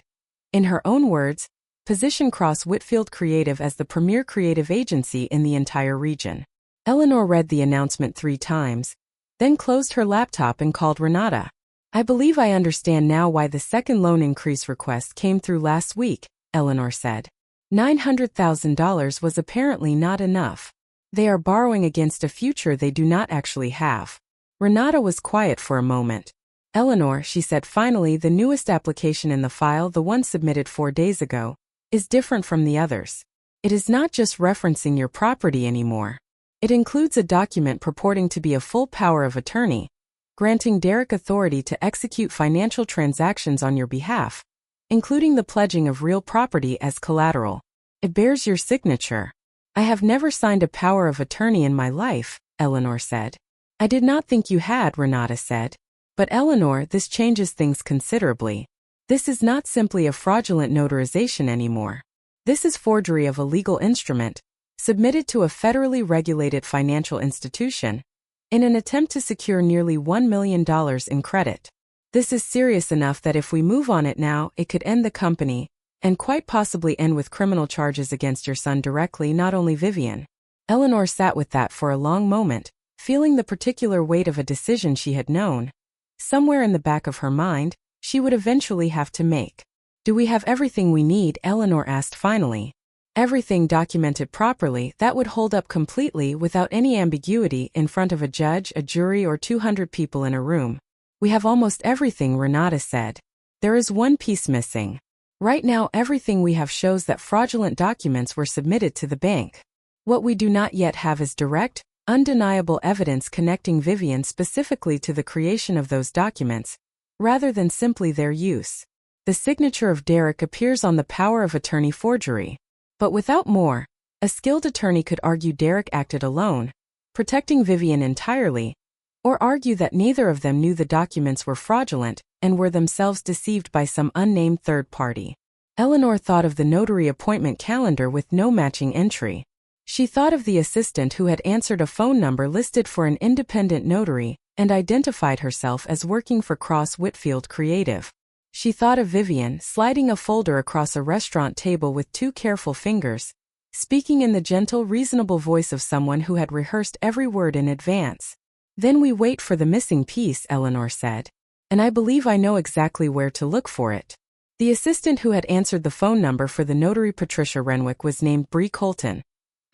in her own words, position Cross Whitfield Creative as the premier creative agency in the entire region. Eleanor read the announcement 3 times, then closed her laptop and called Renata. "I believe I understand now why the second loan increase request came through last week," Eleanor said. $900,000 was apparently not enough. They are borrowing against a future they do not actually have. Renata was quiet for a moment. "Eleanor," she said finally, "the newest application in the file, the one submitted 4 days ago, is different from the others. It is not just referencing your property anymore. It includes a document purporting to be a full power of attorney, granting Derek authority to execute financial transactions on your behalf, including the pledging of real property as collateral. It bears your signature." "I have never signed a power of attorney in my life," Eleanor said. "I did not think you had," Renata said. "But Eleanor, this changes things considerably. This is not simply a fraudulent notarization anymore. This is forgery of a legal instrument, submitted to a federally regulated financial institution, in an attempt to secure nearly $1 million in credit. This is serious enough that if we move on it now, it could end the company, and quite possibly end with criminal charges against your son directly, not only Vivian." Eleanor sat with that for a long moment, feeling the particular weight of a decision she had known, somewhere in the back of her mind, she would eventually have to make. "Do we have everything we need?" Eleanor asked finally. "Everything documented properly, that would hold up completely without any ambiguity in front of a judge, a jury, or 200 people in a room. We have almost everything," Renata said. "There is one piece missing. Right now everything we have shows that fraudulent documents were submitted to the bank. What we do not yet have is direct, undeniable evidence connecting Vivian specifically to the creation of those documents, rather than simply their use. The signature of Derek appears on the power of attorney forgery. But without more, a skilled attorney could argue Derek acted alone, protecting Vivian entirely, or argue that neither of them knew the documents were fraudulent and were themselves deceived by some unnamed third party." Eleanor thought of the notary appointment calendar with no matching entry. She thought of the assistant who had answered a phone number listed for an independent notary and identified herself as working for Cross Whitfield Creative. She thought of Vivian sliding a folder across a restaurant table with 2 careful fingers, speaking in the gentle, reasonable voice of someone who had rehearsed every word in advance. "Then we wait for the missing piece," Eleanor said. "And I believe I know exactly where to look for it." The assistant who had answered the phone number for the notary Patricia Renwick was named Bree Colton,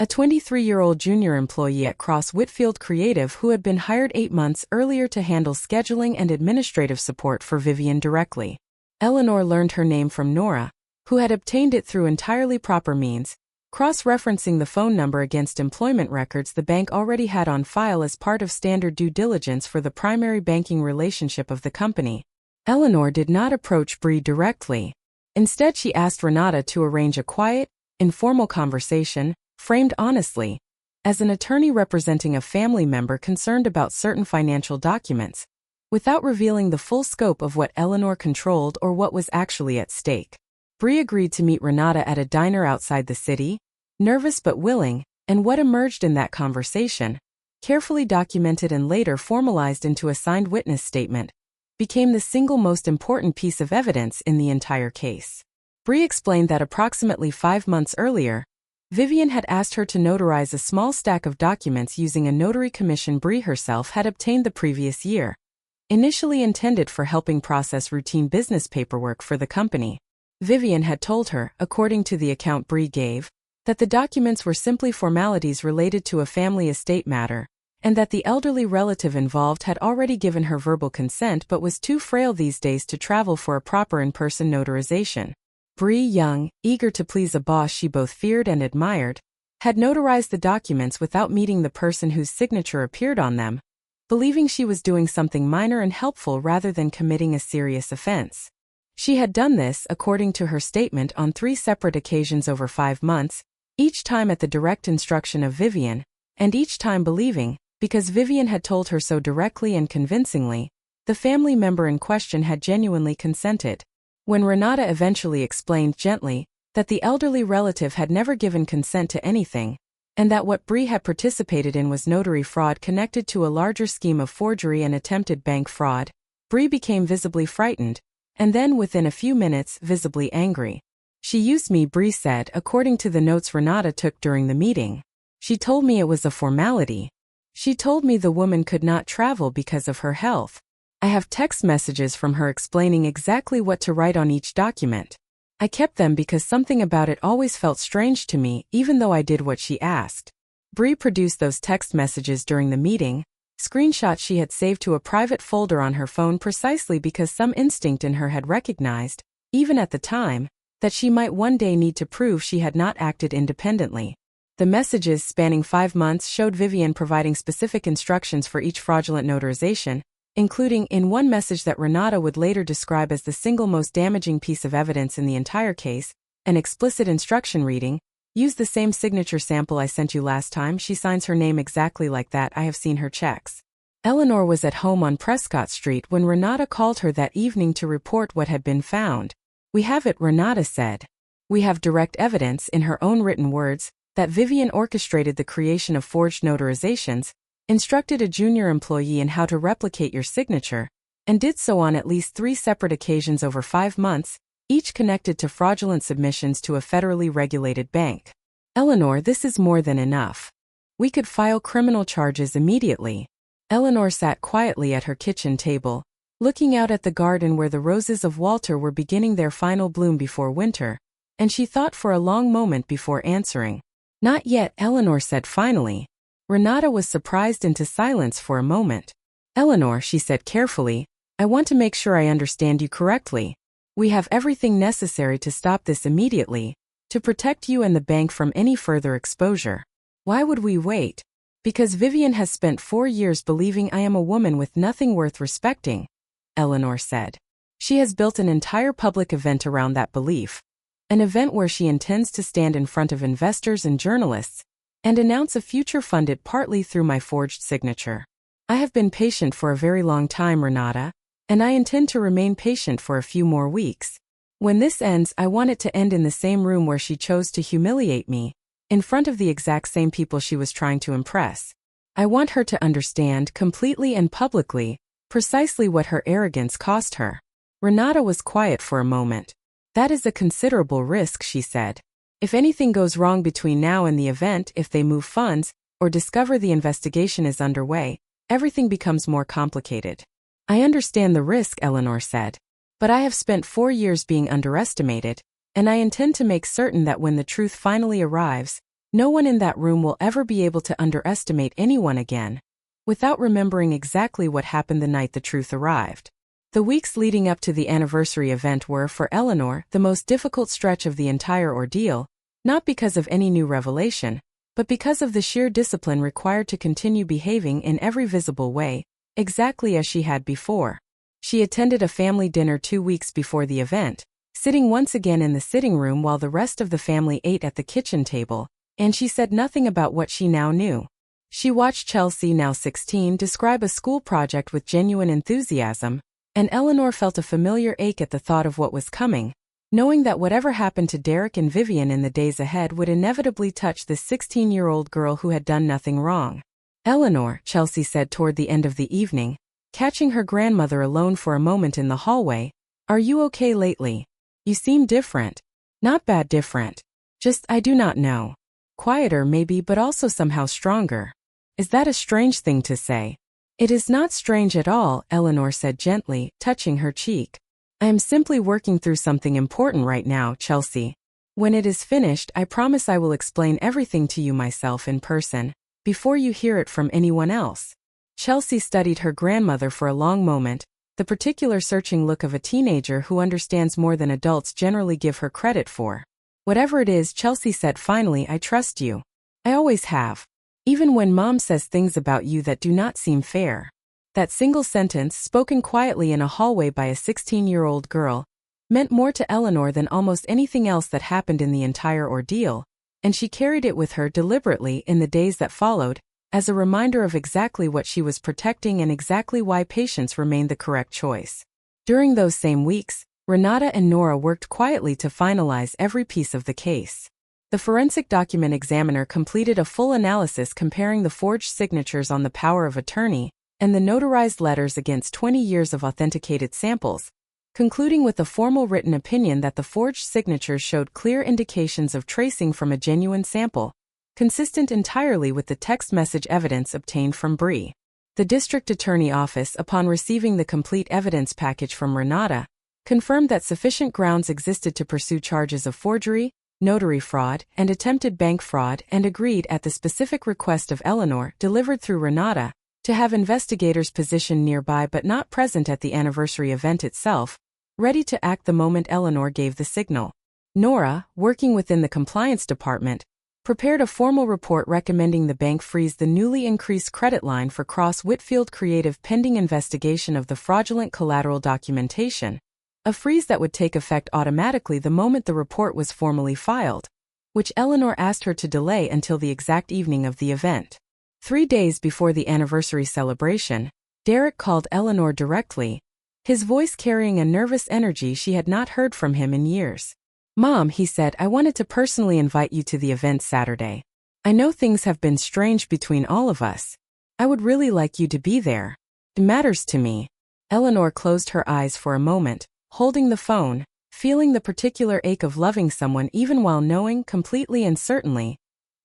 a 23-year-old junior employee at Cross Whitfield Creative who had been hired 8 months earlier to handle scheduling and administrative support for Vivian directly. Eleanor learned her name from Nora, who had obtained it through entirely proper means, cross-referencing the phone number against employment records the bank already had on file as part of standard due diligence for the primary banking relationship of the company. Eleanor did not approach Bree directly. Instead, she asked Renata to arrange a quiet, informal conversation, framed honestly, as an attorney representing a family member concerned about certain financial documents, without revealing the full scope of what Eleanor controlled or what was actually at stake. Bree agreed to meet Renata at a diner outside the city, nervous but willing, and what emerged in that conversation, carefully documented and later formalized into a signed witness statement, became the single most important piece of evidence in the entire case. Bree explained that approximately 5 months earlier, Vivian had asked her to notarize a small stack of documents using a notary commission Bree herself had obtained the previous year, initially intended for helping process routine business paperwork for the company. Vivian had told her, according to the account Bree gave, that the documents were simply formalities related to a family estate matter, and that the elderly relative involved had already given her verbal consent but was too frail these days to travel for a proper in-person notarization. Bree, young, eager to please a boss she both feared and admired, had notarized the documents without meeting the person whose signature appeared on them, believing she was doing something minor and helpful rather than committing a serious offense. She had done this, according to her statement, on 3 separate occasions over 5 months, each time at the direct instruction of Vivian, and each time believing, because Vivian had told her so directly and convincingly, the family member in question had genuinely consented. When Renata eventually explained gently that the elderly relative had never given consent to anything, and that what Bree had participated in was notary fraud connected to a larger scheme of forgery and attempted bank fraud, Bree became visibly frightened, and then within a few minutes visibly angry. She used me, Bree said, according to the notes Renata took during the meeting. She told me it was a formality. She told me the woman could not travel because of her health. I have text messages from her explaining exactly what to write on each document. I kept them because something about it always felt strange to me, even though I did what she asked. Bree produced those text messages during the meeting, screenshots she had saved to a private folder on her phone precisely because some instinct in her had recognized, even at the time, that she might one day need to prove she had not acted independently. The messages spanning 5 months showed Vivian providing specific instructions for each fraudulent notarization, including in one message that Renata would later describe as the single most damaging piece of evidence in the entire case, an explicit instruction reading, "Use the same signature sample I sent you last time. She signs her name exactly like that. I have seen her checks." Eleanor was at home on Prescott Street when Renata called her that evening to report what had been found. "We have it," Renata said. "We have direct evidence, in her own written words, that Vivian orchestrated the creation of forged notarizations, instructed a junior employee in how to replicate your signature, and did so on at least 3 separate occasions over 5 months, each connected to fraudulent submissions to a federally regulated bank. Eleanor, this is more than enough. We could file criminal charges immediately." Eleanor sat quietly at her kitchen table, looking out at the garden where the roses of Walter were beginning their final bloom before winter, and she thought for a long moment before answering. "Not yet," Eleanor said finally. Renata was surprised into silence for a moment. "Eleanor," she said carefully, "I want to make sure I understand you correctly. We have everything necessary to stop this immediately, to protect you and the bank from any further exposure. Why would we wait? Because Vivian has spent 4 years believing I am a woman with nothing worth respecting," Eleanor said. "She has built an entire public event around that belief. An event where she intends to stand in front of investors and journalists and announce a future funded partly through my forged signature. I have been patient for a very long time, Renata, and I intend to remain patient for a few more weeks. When this ends, I want it to end in the same room where she chose to humiliate me, in front of the exact same people she was trying to impress. I want her to understand, completely and publicly, precisely what her arrogance cost her." Renata was quiet for a moment. "That is a considerable risk," she said. "If anything goes wrong between now and the event, if they move funds, or discover the investigation is underway, everything becomes more complicated." "I understand the risk," Eleanor said. "But I have spent 4 years being underestimated, and I intend to make certain that when the truth finally arrives, no one in that room will ever be able to underestimate anyone again, without remembering exactly what happened the night the truth arrived." The weeks leading up to the anniversary event were, for Eleanor, the most difficult stretch of the entire ordeal, not because of any new revelation, but because of the sheer discipline required to continue behaving in every visible way, exactly as she had before. She attended a family dinner 2 weeks before the event, sitting once again in the sitting room while the rest of the family ate at the kitchen table, and she said nothing about what she now knew. She watched Chelsea, now 16, describe a school project with genuine enthusiasm, and Eleanor felt a familiar ache at the thought of what was coming, knowing that whatever happened to Derek and Vivian in the days ahead would inevitably touch this 16-year-old girl who had done nothing wrong. "Eleanor," Chelsea said toward the end of the evening, catching her grandmother alone for a moment in the hallway, "are you okay lately? You seem different." "Not bad different. Just, I do not know. Quieter maybe, but also somehow stronger." "Is that a strange thing to say?" "It is not strange at all," Eleanor said gently, touching her cheek. "I am simply working through something important right now, Chelsea. When it is finished, I promise I will explain everything to you myself in person." before you hear it from anyone else. Chelsea studied her grandmother for a long moment, the particular searching look of a teenager who understands more than adults generally give her credit for. Whatever it is, Chelsea said finally, I trust you. I always have. Even when Mom says things about you that do not seem fair. That single sentence, spoken quietly in a hallway by a 16-year-old girl, meant more to Eleanor than almost anything else that happened in the entire ordeal, and she carried it with her deliberately in the days that followed, as a reminder of exactly what she was protecting and exactly why patience remained the correct choice. During those same weeks, Renata and Nora worked quietly to finalize every piece of the case. The forensic document examiner completed a full analysis comparing the forged signatures on the power of attorney and the notarized letters against 20 years of authenticated samples, concluding with a formal written opinion that the forged signatures showed clear indications of tracing from a genuine sample, consistent entirely with the text message evidence obtained from Bree. The district attorney office, upon receiving the complete evidence package from Renata, confirmed that sufficient grounds existed to pursue charges of forgery, notary fraud, and attempted bank fraud, and agreed, at the specific request of Eleanor delivered through Renata, to have investigators positioned nearby but not present at the anniversary event itself, ready to act the moment Eleanor gave the signal. Nora, working within the compliance department, prepared a formal report recommending the bank freeze the newly increased credit line for Cross-Whitfield Creative pending investigation of the fraudulent collateral documentation, a freeze that would take effect automatically the moment the report was formally filed, which Eleanor asked her to delay until the exact evening of the event. 3 days before the anniversary celebration, Derek called Eleanor directly, his voice carrying a nervous energy she had not heard from him in years. Mom, he said, I wanted to personally invite you to the event Saturday. I know things have been strange between all of us. I would really like you to be there. It matters to me. Eleanor closed her eyes for a moment, holding the phone, feeling the particular ache of loving someone even while knowing completely and certainly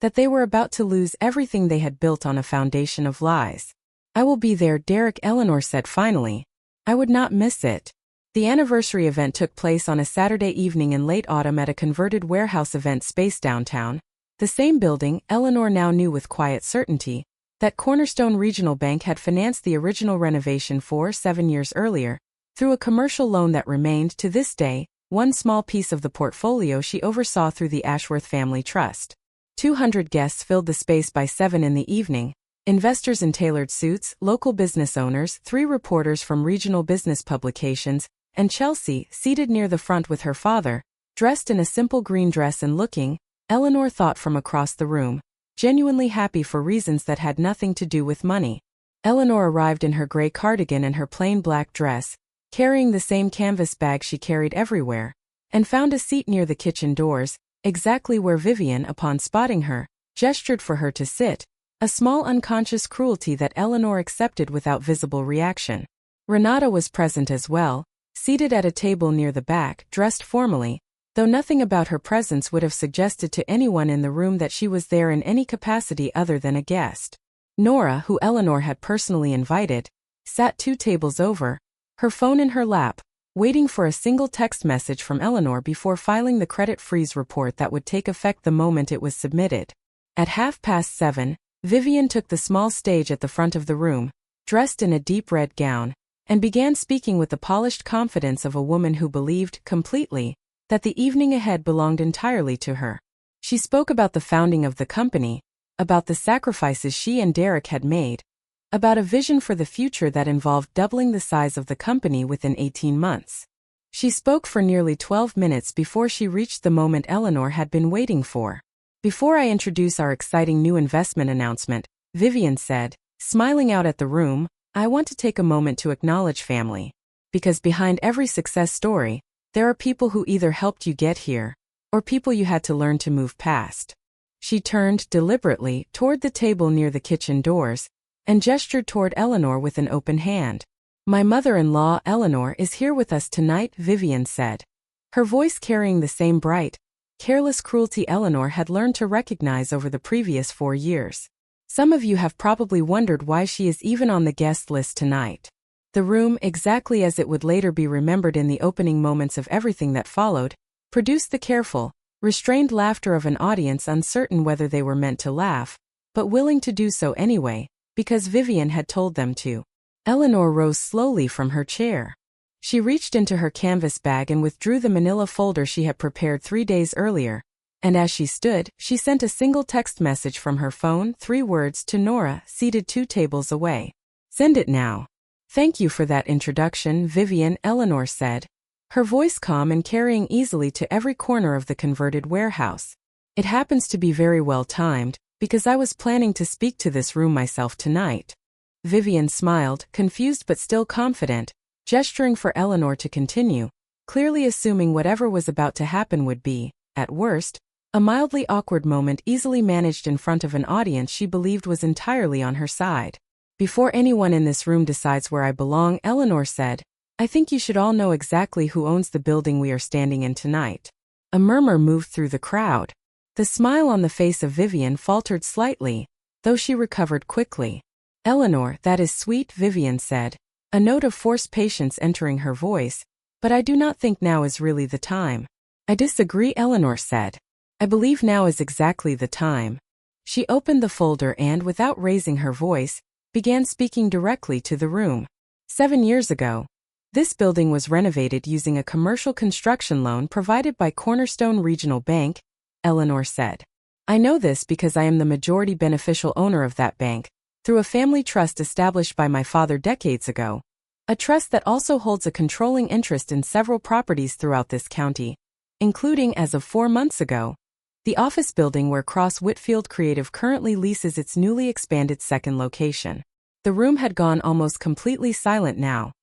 that they were about to lose everything they had built on a foundation of lies. I will be there, Derek, Eleanor said finally. I would not miss it. The anniversary event took place on a Saturday evening in late autumn at a converted warehouse event space downtown, the same building. Eleanor now knew with quiet certainty that Cornerstone Regional Bank had financed the original renovation 7 years earlier, through a commercial loan that remained, to this day, one small piece of the portfolio she oversaw through the Ashworth Family Trust. 200 guests filled the space by 7 in the evening, investors in tailored suits, local business owners, 3 reporters from regional business publications, and Chelsea, seated near the front with her father, dressed in a simple green dress and looking, Eleanor thought, from across the room, genuinely happy for reasons that had nothing to do with money. Eleanor arrived in her gray cardigan and her plain black dress, carrying the same canvas bag she carried everywhere, and found a seat near the kitchen doors, exactly where Vivian, upon spotting her, gestured for her to sit, a small unconscious cruelty that Eleanor accepted without visible reaction. Renata was present as well, seated at a table near the back, dressed formally, though nothing about her presence would have suggested to anyone in the room that she was there in any capacity other than a guest. Nora, who Eleanor had personally invited, sat 2 tables over, her phone in her lap, waiting for a single text message from Eleanor before filing the credit freeze report that would take effect the moment it was submitted. At 7:30, Vivian took the small stage at the front of the room, dressed in a deep red gown, and began speaking with the polished confidence of a woman who believed, completely, that the evening ahead belonged entirely to her. She spoke about the founding of the company, about the sacrifices she and Derek had made, about a vision for the future that involved doubling the size of the company within 18 months. She spoke for nearly 12 minutes before she reached the moment Eleanor had been waiting for. Before I introduce our exciting new investment announcement, Vivian said, smiling out at the room, I want to take a moment to acknowledge family. Because behind every success story, there are people who either helped you get here, or people you had to learn to move past. She turned deliberately toward the table near the kitchen doors, and gestured toward Eleanor with an open hand. My mother-in-law, Eleanor, is here with us tonight, Vivian said. Her voice carrying the same bright, careless cruelty Eleanor had learned to recognize over the previous 4 years. Some of you have probably wondered why she is even on the guest list tonight. The room, exactly as it would later be remembered in the opening moments of everything that followed, produced the careful, restrained laughter of an audience uncertain whether they were meant to laugh, but willing to do so anyway, because Vivian had told them to. Eleanor rose slowly from her chair. She reached into her canvas bag and withdrew the manila folder she had prepared 3 days earlier, and as she stood, she sent a single text message from her phone, 3 words, to Nora, seated 2 tables away. "Send it now." "Thank you for that introduction, Vivian," Eleanor said, her voice calm and carrying easily to every corner of the converted warehouse. "It happens to be very well timed, because I was planning to speak to this room myself tonight." Vivian smiled, confused but still confident, gesturing for Eleanor to continue, clearly assuming whatever was about to happen would be, at worst, a mildly awkward moment easily managed in front of an audience she believed was entirely on her side. "Before anyone in this room decides where I belong," Eleanor said, "I think you should all know exactly who owns the building we are standing in tonight." A murmur moved through the crowd. The smile on the face of Vivian faltered slightly, though she recovered quickly. "Eleanor, that is sweet," Vivian said, a note of forced patience entering her voice, "but I do not think now is really the time." "I disagree," Eleanor said. "I believe now is exactly the time." She opened the folder and, without raising her voice, began speaking directly to the room. 7 years ago, this building was renovated using a commercial construction loan provided by Cornerstone Regional Bank, Eleanor said. "I know this because I am the majority beneficial owner of that bank, through a family trust established by my father decades ago, a trust that also holds a controlling interest in several properties throughout this county, including, as of 4 months ago, the office building where Cross Whitfield Creative currently leases its newly expanded second location." The room had gone almost completely silent now.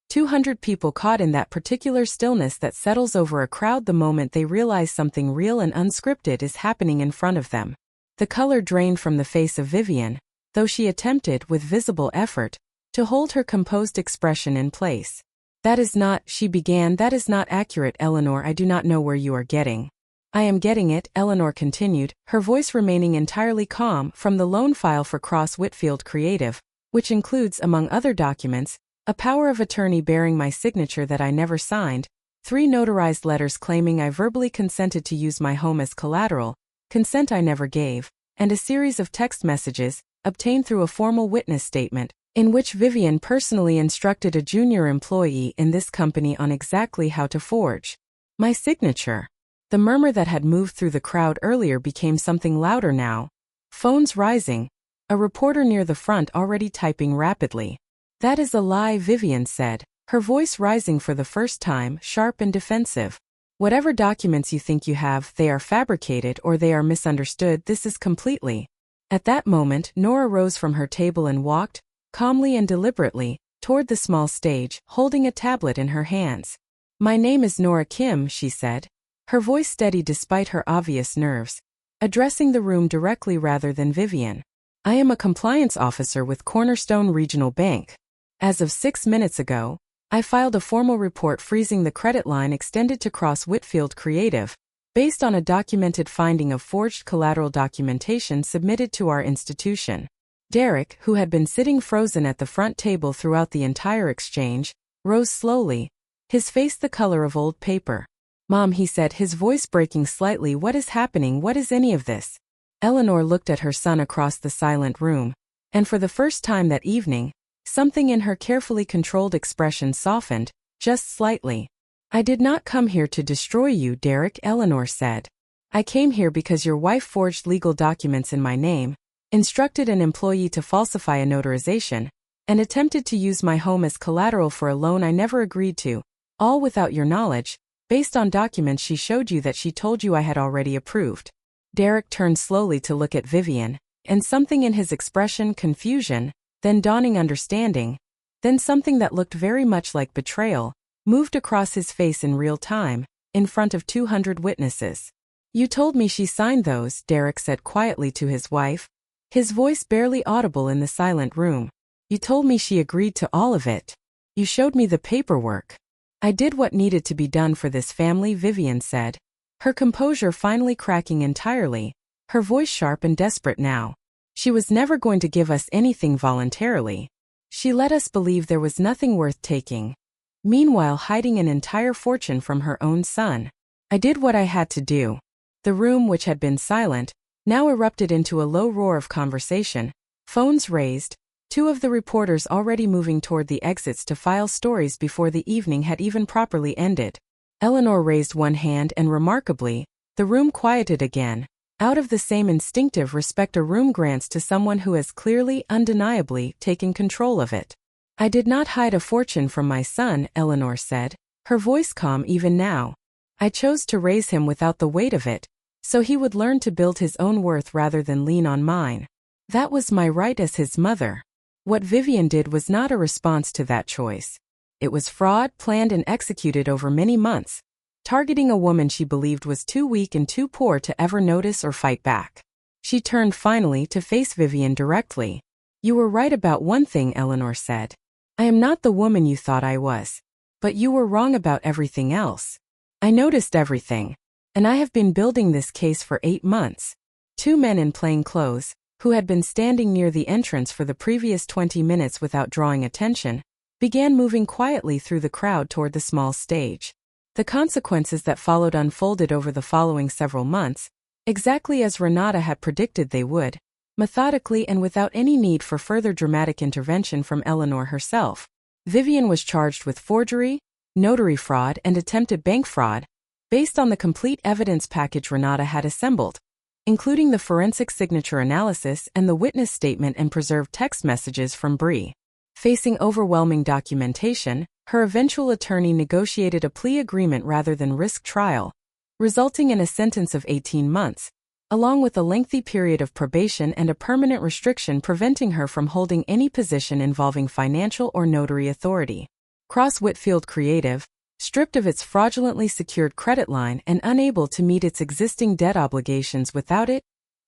200 people caught in that particular stillness that settles over a crowd the moment they realize something real and unscripted is happening in front of them. The color drained from the face of Vivian, though she attempted, with visible effort, to hold her composed expression in place. "That is not," she began, "that is not accurate, Eleanor. I do not know where you are getting." "I am getting it," Eleanor continued, her voice remaining entirely calm, "from the loan file for Cross Whitfield Creative, which includes, among other documents, a power of attorney bearing my signature that I never signed, 3 notarized letters claiming I verbally consented to use my home as collateral, consent I never gave, and a series of text messages, obtained through a formal witness statement, in which Vivian personally instructed a junior employee in this company on exactly how to forge my signature." The murmur that had moved through the crowd earlier became something louder now. Phones rising. A reporter near the front already typing rapidly. "That is a lie," Vivian said, her voice rising for the first time, sharp and defensive. "Whatever documents you think you have, they are fabricated or they are misunderstood. This is completely." At that moment, Nora rose from her table and walked, calmly and deliberately, toward the small stage, holding a tablet in her hands. "My name is Nora Kim," she said, her voice steady despite her obvious nerves, addressing the room directly rather than Vivian. "I am a compliance officer with Cornerstone Regional Bank. As of 6 minutes ago, I filed a formal report freezing the credit line extended to Cross Whitfield Creative, based on a documented finding of forged collateral documentation submitted to our institution." Derek, who had been sitting frozen at the front table throughout the entire exchange, rose slowly, his face the color of old paper. "Mom," he said, his voice breaking slightly, "what is happening? What is any of this?" Eleanor looked at her son across the silent room, and for the first time that evening, something in her carefully controlled expression softened, just slightly. "I did not come here to destroy you, Derek," Eleanor said. "I came here because your wife forged legal documents in my name, instructed an employee to falsify a notarization, and attempted to use my home as collateral for a loan I never agreed to, all without your knowledge, based on documents she showed you that she told you I had already approved." Derek turned slowly to look at Vivian, and something in his expression, confusion, then dawning understanding, then something that looked very much like betrayal, moved across his face in real time, in front of 200 witnesses. "You told me she signed those," Derek said quietly to his wife, his voice barely audible in the silent room. "You told me she agreed to all of it. You showed me the paperwork." "I did what needed to be done for this family," Vivian said, her composure finally cracking entirely, her voice sharp and desperate now. "She was never going to give us anything voluntarily. She let us believe there was nothing worth taking, meanwhile hiding an entire fortune from her own son. I did what I had to do." The room, which had been silent, now erupted into a low roar of conversation, phones raised, two of the reporters already moving toward the exits to file stories before the evening had even properly ended. Eleanor raised one hand and remarkably, the room quieted again, out of the same instinctive respect a room grants to someone who has clearly, undeniably, taken control of it. I did not hide a fortune from my son, Eleanor said, her voice calm even now. I chose to raise him without the weight of it, so he would learn to build his own worth rather than lean on mine. That was my right as his mother. What Vivian did was not a response to that choice. It was fraud planned and executed over many months, targeting a woman she believed was too weak and too poor to ever notice or fight back. She turned finally to face Vivian directly. You were right about one thing, Eleanor said. I am not the woman you thought I was. But you were wrong about everything else. I noticed everything. And I have been building this case for 8 months. Two men in plain clothes, who had been standing near the entrance for the previous 20 minutes without drawing attention, began moving quietly through the crowd toward the small stage. The consequences that followed unfolded over the following several months, exactly as Renata had predicted they would, methodically and without any need for further dramatic intervention from Eleanor herself. Vivian was charged with forgery, notary fraud and attempted bank fraud, based on the complete evidence package Renata had assembled, including the forensic signature analysis and the witness statement and preserved text messages from Bree. Facing overwhelming documentation, her eventual attorney negotiated a plea agreement rather than risk trial, resulting in a sentence of 18 months, along with a lengthy period of probation and a permanent restriction preventing her from holding any position involving financial or notary authority. Cross Whitfield Creative, stripped of its fraudulently secured credit line and unable to meet its existing debt obligations without it,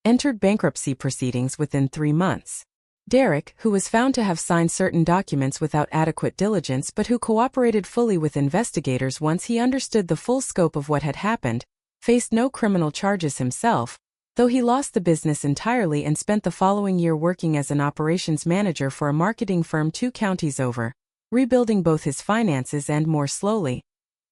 entered bankruptcy proceedings within 3 months. Derek, who was found to have signed certain documents without adequate diligence but who cooperated fully with investigators once he understood the full scope of what had happened, faced no criminal charges himself, though he lost the business entirely and spent the following year working as an operations manager for a marketing firm 2 counties over, rebuilding both his finances and, more slowly,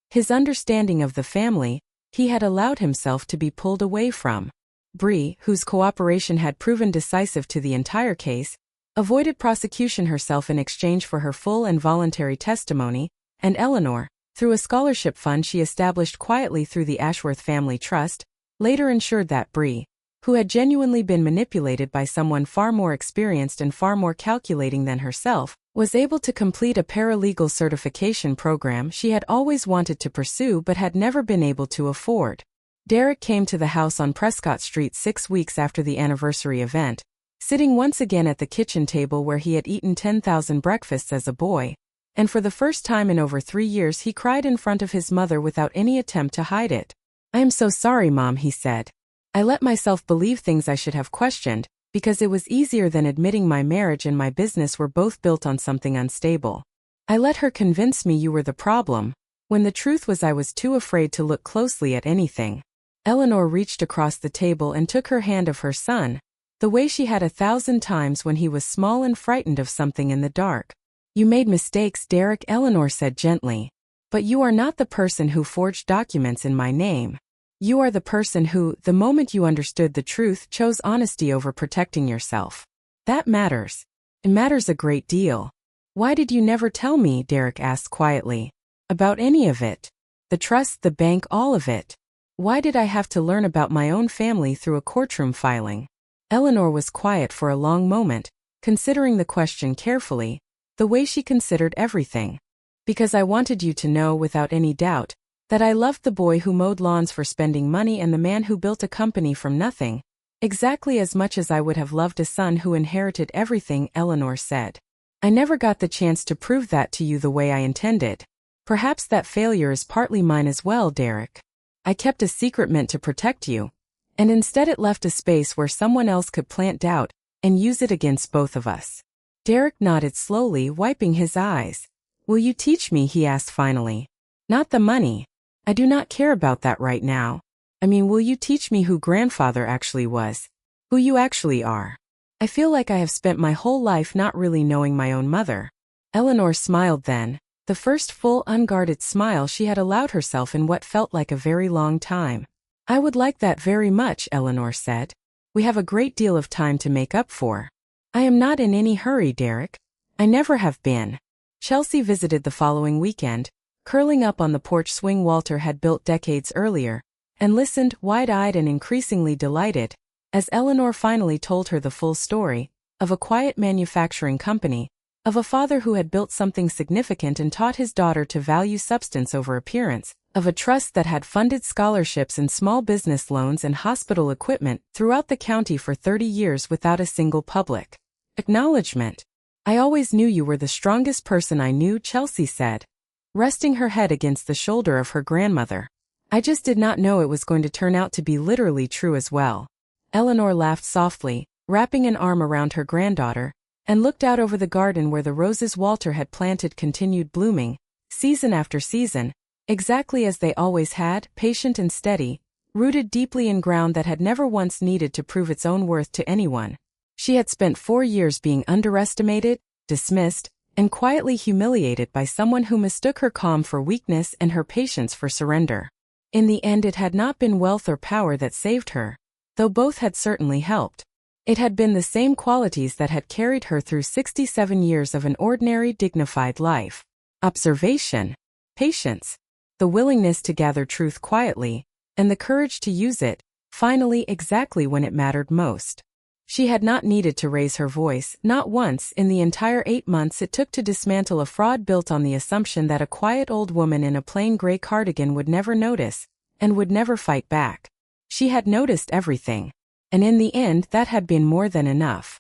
his understanding of the family he had allowed himself to be pulled away from. Bree, whose cooperation had proven decisive to the entire case, avoided prosecution herself in exchange for her full and voluntary testimony, and Eleanor, through a scholarship fund she established quietly through the Ashworth Family Trust, later ensured that Bree, who had genuinely been manipulated by someone far more experienced and far more calculating than herself, was able to complete a paralegal certification program she had always wanted to pursue but had never been able to afford. Derek came to the house on Prescott Street 6 weeks after the anniversary event, sitting once again at the kitchen table where he had eaten 10,000 breakfasts as a boy, and for the first time in over 3 years he cried in front of his mother without any attempt to hide it. "I am so sorry, Mom," he said. "I let myself believe things I should have questioned, because it was easier than admitting my marriage and my business were both built on something unstable. I let her convince me you were the problem, when the truth was I was too afraid to look closely at anything." Eleanor reached across the table and took her hand of her son, the way she had 1,000 times when he was small and frightened of something in the dark. "You made mistakes, Derek," Eleanor said gently. "But you are not the person who forged documents in my name. You are the person who, the moment you understood the truth, chose honesty over protecting yourself. That matters. It matters a great deal." "Why did you never tell me?" Derek asked quietly. "About any of it? The trust, the bank, all of it? Why did I have to learn about my own family through a courtroom filing?" Eleanor was quiet for a long moment, considering the question carefully, the way she considered everything. "Because I wanted you to know without any doubt that I loved the boy who mowed lawns for spending money and the man who built a company from nothing, exactly as much as I would have loved a son who inherited everything," Eleanor said. "I never got the chance to prove that to you the way I intended. Perhaps that failure is partly mine as well, Derek. I kept a secret meant to protect you, and instead it left a space where someone else could plant doubt and use it against both of us." Derek nodded slowly, wiping his eyes. "Will you teach me?" he asked finally. "Not the money. I do not care about that right now. I mean, will you teach me who grandfather actually was? Who you actually are? I feel like I have spent my whole life not really knowing my own mother." Eleanor smiled then, the first full unguarded smile she had allowed herself in what felt like a very long time. "I would like that very much," Eleanor said. We have a great deal of time to make up for. I am not in any hurry, Derek. I never have been. Chelsea visited the following weekend, curling up on the porch swing Walter had built decades earlier, and listened, wide-eyed and increasingly delighted, as Eleanor finally told her the full story, of a quiet manufacturing company, of a father who had built something significant and taught his daughter to value substance over appearance, of a trust that had funded scholarships and small business loans and hospital equipment throughout the county for 30 years without a single public acknowledgement. I always knew you were the strongest person I knew, Chelsea said, resting her head against the shoulder of her grandmother. I just did not know it was going to turn out to be literally true as well. Eleanor laughed softly, wrapping an arm around her granddaughter, and looked out over the garden where the roses Walter had planted continued blooming, season after season, exactly as they always had, patient and steady, rooted deeply in ground that had never once needed to prove its own worth to anyone. She had spent 4 years being underestimated, dismissed, and quietly humiliated by someone who mistook her calm for weakness and her patience for surrender. In the end, it had not been wealth or power that saved her, though both had certainly helped. It had been the same qualities that had carried her through 67 years of an ordinary, dignified life. Observation, patience, the willingness to gather truth quietly, and the courage to use it, finally exactly when it mattered most. She had not needed to raise her voice, not once in the entire 8 months it took to dismantle a fraud built on the assumption that a quiet old woman in a plain gray cardigan would never notice, and would never fight back. She had noticed everything. And in the end that had been more than enough.